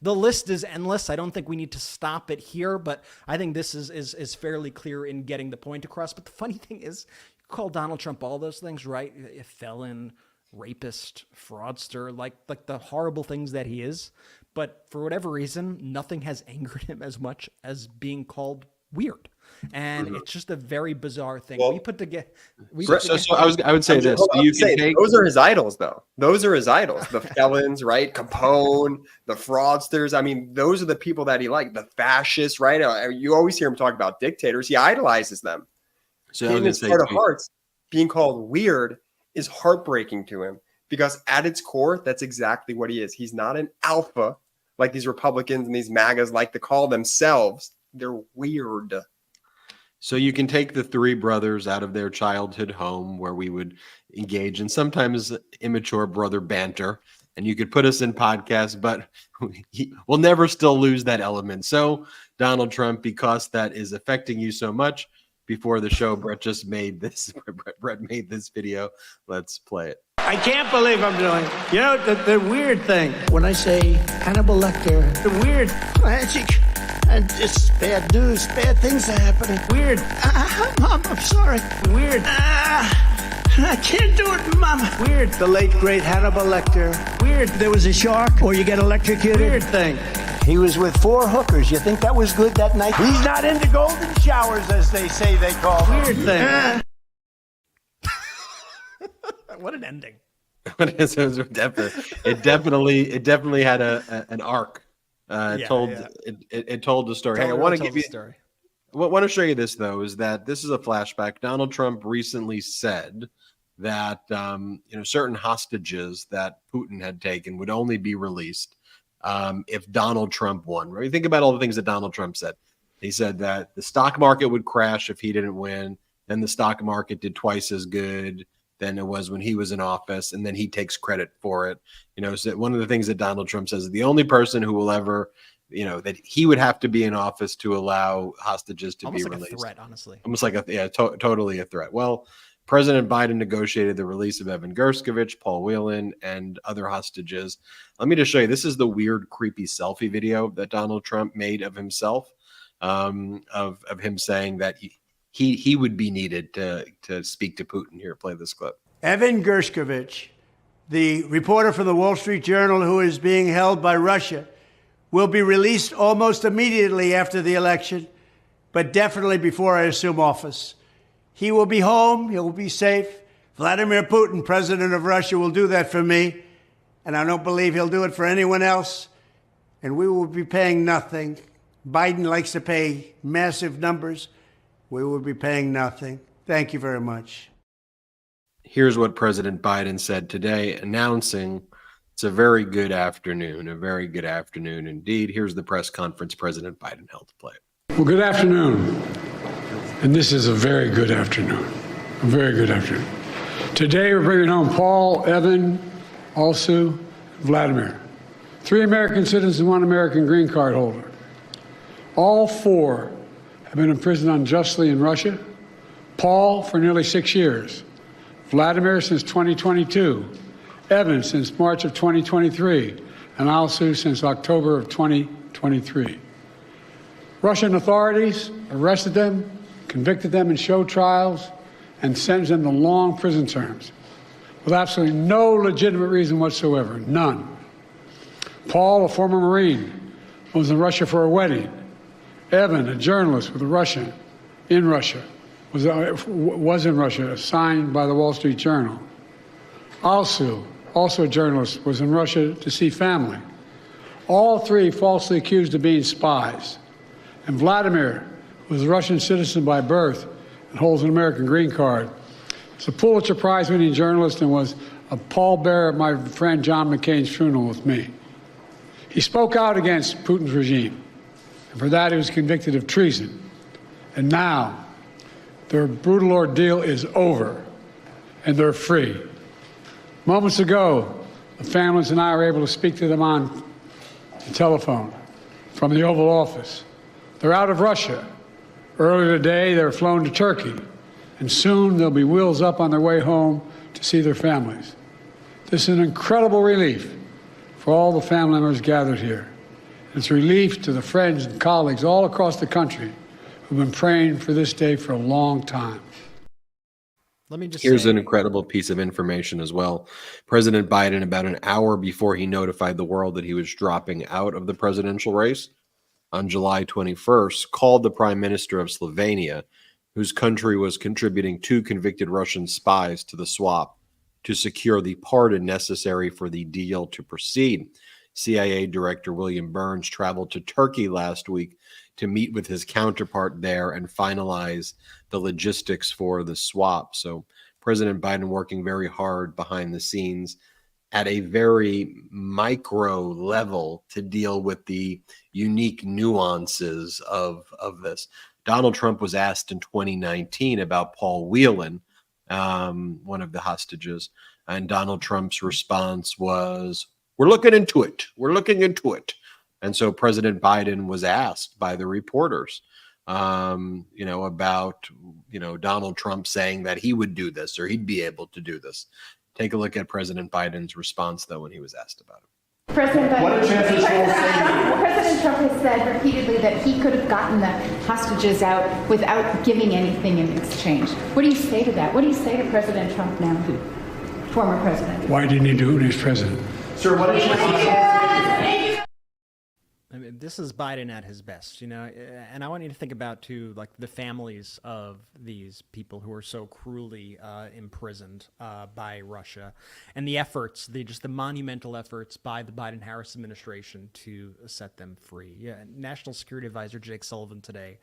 the list is endless. I don't think we need to stop it here, but I think this is fairly clear in getting the point across. But the funny thing is, call Donald Trump all those things, right? A felon, rapist, fraudster, like the horrible things that he is. But for whatever reason, nothing has angered him as much as being called weird. And it's just a very bizarre thing. Well, we put together. I would say this. Those are his idols, though. Those are his idols. The felons, right? Capone, the fraudsters. I mean, those are the people that he liked. The fascists, right? You always hear him talk about dictators. He idolizes them. So in his heart of hearts, being called weird is heartbreaking to him because at its core, that's exactly what he is. He's not an alpha like these Republicans and these MAGAs like to call themselves. They're weird. So you can take the three brothers out of their childhood home where we would engage in sometimes immature brother banter, and you could put us in podcasts, but we'll never still lose that element. So Donald Trump, because that is affecting you so much, before the show, Brett made this video. Let's play it. I can't believe I'm doing. You know, the weird thing. When I say Hannibal Lecter, The weird. tragic, and just bad news, bad things are happening. Weird. I'm sorry. Weird. I can't do it, Mama. Weird. The late, great Hannibal Lecter. Weird. There was a shark, or you get electrocuted. Weird thing. He was with 4 hookers. You think that was good that night? He's not into golden showers, as they say they call them. Weird thing. What an ending. It definitely had an arc. It told the story. Hey, I want to give you. Want to show you this though. Is that this is a flashback? Donald Trump recently said that certain hostages that Putin had taken would only be released if Donald Trump won. Right? Think about all the things that Donald Trump said. He said that the stock market would crash if he didn't win. Then the stock market did twice as good than it was when he was in office, and then he takes credit for it. So one of the things that Donald Trump says is the only person who will ever, that he would have to be in office to allow hostages to be released. Almost like a threat, honestly. Almost like totally a threat. Well, President Biden negotiated the release of Evan Gershkovich, Paul Whelan, and other hostages. Let me just show you. This is the weird, creepy selfie video that Donald Trump made of himself, of him saying that he would be needed to speak to Putin. Here, play this clip. Evan Gershkovich, the reporter for the Wall Street Journal who is being held by Russia, will be released almost immediately after the election, but definitely before I assume office. He will be home. He will be safe. Vladimir Putin, president of Russia, will do that for me, and I don't believe he'll do it for anyone else, and we will be paying nothing. Biden likes to pay massive numbers. We will be paying nothing. Thank you very much. Here's what President Biden said today, announcing it's a very good afternoon indeed. Here's the press conference President Biden held to play. Well, good afternoon. And this is a very good afternoon. A very good afternoon. Today we're bringing home Paul, Evan, Alsu, Vladimir. 3 American citizens and 1 American green card holder. All 4 have been imprisoned unjustly in Russia. Paul for nearly 6 years. Vladimir since 2022. Evan since March of 2023. And Alsu since October of 2023. Russian authorities arrested them, convicted them in show trials, and sentenced them to long prison terms with absolutely no legitimate reason whatsoever. None. Paul, a former Marine, was in Russia for a wedding. Evan, a journalist with a Russian in Russia, was in Russia, signed by the Wall Street Journal. Alsu, also a journalist, was in Russia to see family. All 3 falsely accused of being spies. And Vladimir was a Russian citizen by birth and holds an American green card. He's a Pulitzer Prize-winning journalist and was a pallbearer at my friend John McCain's funeral with me. He spoke out against Putin's regime. And for that, he was convicted of treason. And now, their brutal ordeal is over, and they're free. Moments ago, the families and I were able to speak to them on the telephone from the Oval Office. They're out of Russia. Earlier today, they were flown to Turkey, and soon they'll be wheels up on their way home to see their families. This is an incredible relief for all the family members gathered here. It's relief to the friends and colleagues all across the country who've been praying for this day for a long time. Let me just Here's say, an incredible piece of information as well. President Biden, about an hour before he notified the world that he was dropping out of the presidential race on July 21st, called the Prime Minister of Slovenia, whose country was contributing 2 convicted Russian spies to the swap, to secure the pardon necessary for the deal to proceed. CIA Director William Burns traveled to Turkey last week to meet with his counterpart there and finalize the logistics for the swap. So President Biden working very hard behind the scenes at a very micro level to deal with the unique nuances of this. Donald Trump was asked in 2019 about Paul Whelan, one of the hostages, and Donald Trump's response was, "We're looking into it. We're looking into it." And so President Biden was asked by the reporters, about, Donald Trump saying that he would do this or he'd be able to do this. Take a look at President Biden's response, though, when he was asked about it. President Trump has said repeatedly that he could have gotten the hostages out without giving anything in exchange. What do you say to that? What do you say to President Trump now, former president? Why didn't he do it when he was president? Sir, what is I mean, this is Biden at his best, and I want you to think about, too, like the families of these people who are so cruelly imprisoned by Russia, and the efforts, the monumental efforts by the Biden-Harris administration to set them free. Yeah, National Security Advisor Jake Sullivan today,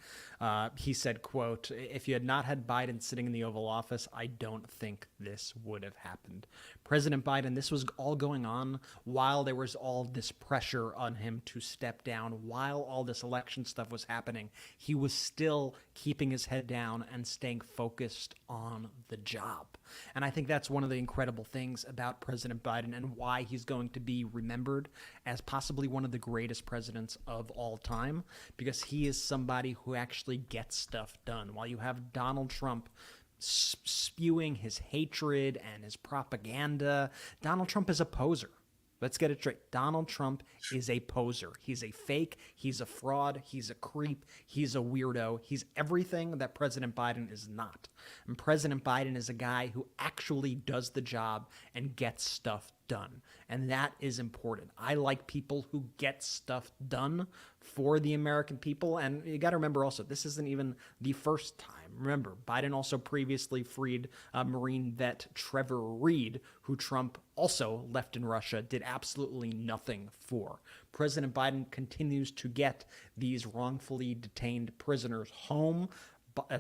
he said, quote, "If you had not had Biden sitting in the Oval Office, I don't think this would have happened." President Biden, this was all going on while there was all this pressure on him to step down, while all this election stuff was happening. He was still keeping his head down and staying focused on the job. And I think that's one of the incredible things about President Biden and why he's going to be remembered as possibly one of the greatest presidents of all time, because he is somebody who actually gets stuff done. While you have Donald Trump spewing his hatred and his propaganda, Donald Trump is a poser. Let's get it straight. Donald Trump is a poser. He's a fake. He's a fraud. He's a creep. He's a weirdo. He's everything that President Biden is not. And President Biden is a guy who actually does the job and gets stuff done. And that is important. I like people who get stuff done for the American people. And you got to remember also, this isn't even the first time. Remember, Biden also previously freed Marine vet Trevor Reed, who Trump also left in Russia, did absolutely nothing for. President Biden continues to get these wrongfully detained prisoners home.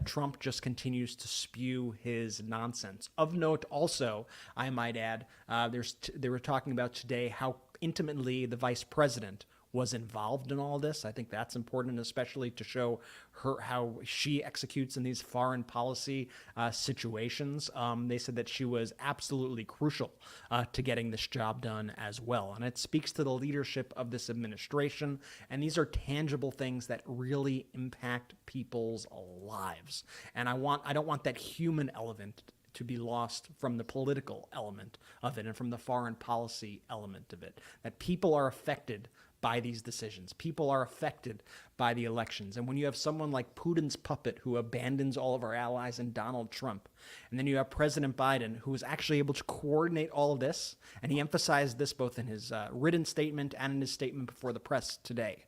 Trump just continues to spew his nonsense. Of note also, I might add, they were talking about today how intimately the vice president was involved in all this. I think that's important, especially to show her how she executes in these foreign policy situations. They said that she was absolutely crucial to getting this job done as well. And it speaks to the leadership of this administration. And these are tangible things that really impact people's lives. And I don't want that human element to be lost from the political element of it and from the foreign policy element of it, that people are affected by these decisions. People are affected by the elections. And when you have someone like Putin's puppet who abandons all of our allies and Donald Trump, and then you have President Biden who is actually able to coordinate all of this, and he emphasized this both in his written statement and in his statement before the press today.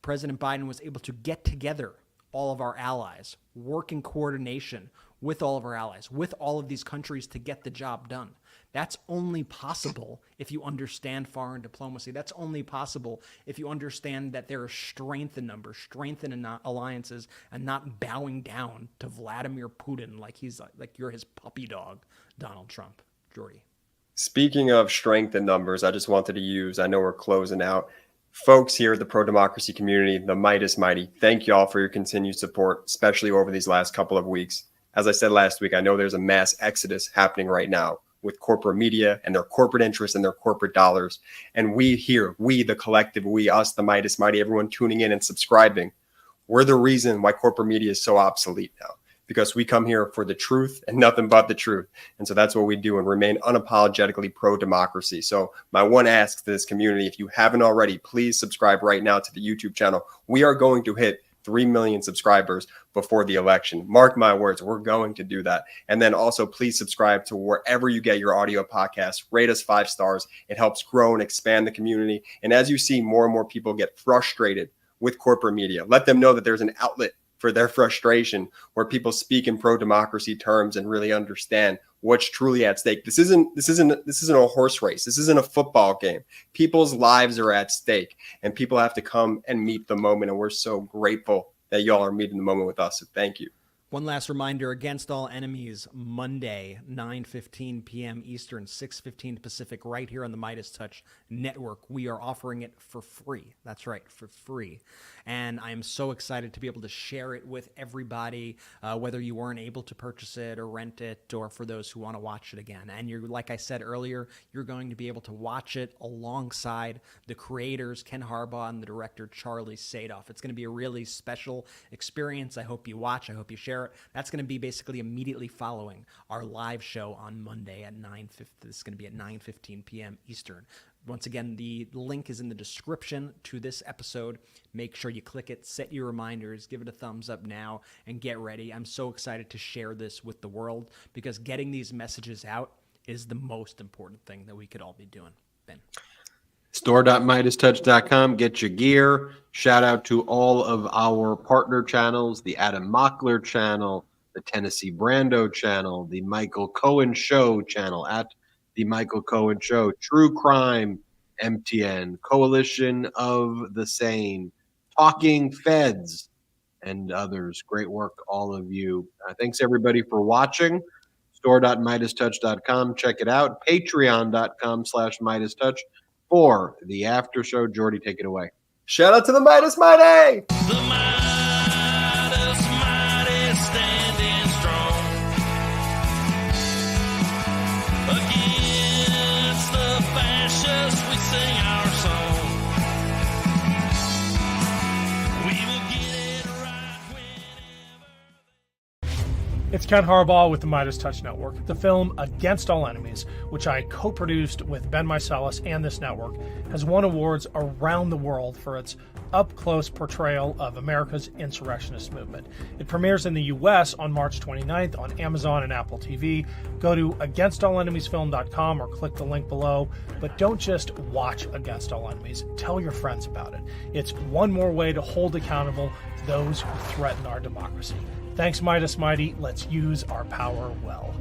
President Biden was able to get together all of our allies, work in coordination with all of our allies, with all of these countries to get the job done. That's only possible if you understand foreign diplomacy. That's only possible if you understand that there is strength in numbers, strength in alliances, and not bowing down to Vladimir Putin like you're his puppy dog, Donald Trump. Jordy. Speaking of strength in numbers, I just wanted to use, I know we're closing out, folks here at the pro-democracy community, the Meidas Mighty, thank you all for your continued support, especially over these last couple of weeks. As I said last week, I know there's a mass exodus happening right now with corporate media and their corporate interests and their corporate dollars. And we here, we, the collective, we, us, the Meidas Mighty, everyone tuning in and subscribing, we're the reason why corporate media is so obsolete now, because we come here for the truth and nothing but the truth. And so that's what we do and remain unapologetically pro-democracy. So my one ask to this community, if you haven't already, please subscribe right now to the YouTube channel. We are going to hit 3 million subscribers before the election. Mark my words, we're going to do that. And then also please subscribe to wherever you get your audio podcasts. Rate us 5 stars. It helps grow and expand the community. And as you see more and more people get frustrated with corporate media, let them know that there's an outlet for their frustration where people speak in pro-democracy terms and really understand what's truly at stake. This isn't a horse race. This isn't a football game. People's lives are at stake, and people have to come and meet the moment. And we're so grateful that y'all are meeting the moment with us. So thank you. One last reminder, Against All Enemies, Monday, 9:15 p.m. Eastern, 6:15 Pacific, right here on the MeidasTouch Network. We are offering it for free. That's right, for free. And I am so excited to be able to share it with everybody, whether you weren't able to purchase it or rent it, or for those who want to watch it again. And you're, like I said earlier, you're going to be able to watch it alongside the creators, Ken Harbaugh, and the director, Charlie Sadoff. It's going to be a really special experience. I hope you watch. I hope you share it. That's going to be basically immediately following our live show on Monday at 9:50. This is going to be at 9:15 p.m. Eastern. Once again, the link is in the description to this episode. Make sure you click it, set your reminders, give it a thumbs up now, and get ready. I'm so excited to share this with the world because getting these messages out is the most important thing that we could all be doing. Ben. Store.MeidasTouch.com. Get your gear. Shout out to all of our partner channels, the Adam Mockler channel, the Tennessee Brando channel, the Michael Cohen Show channel at the Michael Cohen Show, True Crime, MTN, Coalition of the Sane, Talking Feds, and others. Great work, all of you. Thanks, everybody, for watching. Store.MeidasTouch.com. Check it out. Patreon.com/MeidasTouch for the after show. Jordy, take it away. Shout out to the Meidas Mighty! Standing strong against the fascists. We sing our song. We will get it right whenever. It's Ken Harbaugh with the MeidasTouch Network. The film Against All Enemies, which I co-produced with Ben Meiselas and this network, has won awards around the world for its up-close portrayal of America's insurrectionist movement. It premieres in the U.S. on March 29th on Amazon and Apple TV. Go to againstallenemiesfilm.com or click the link below. But don't just watch Against All Enemies. Tell your friends about it. It's one more way to hold accountable those who threaten our democracy. Thanks, Meidas Mighty. Let's use our power well.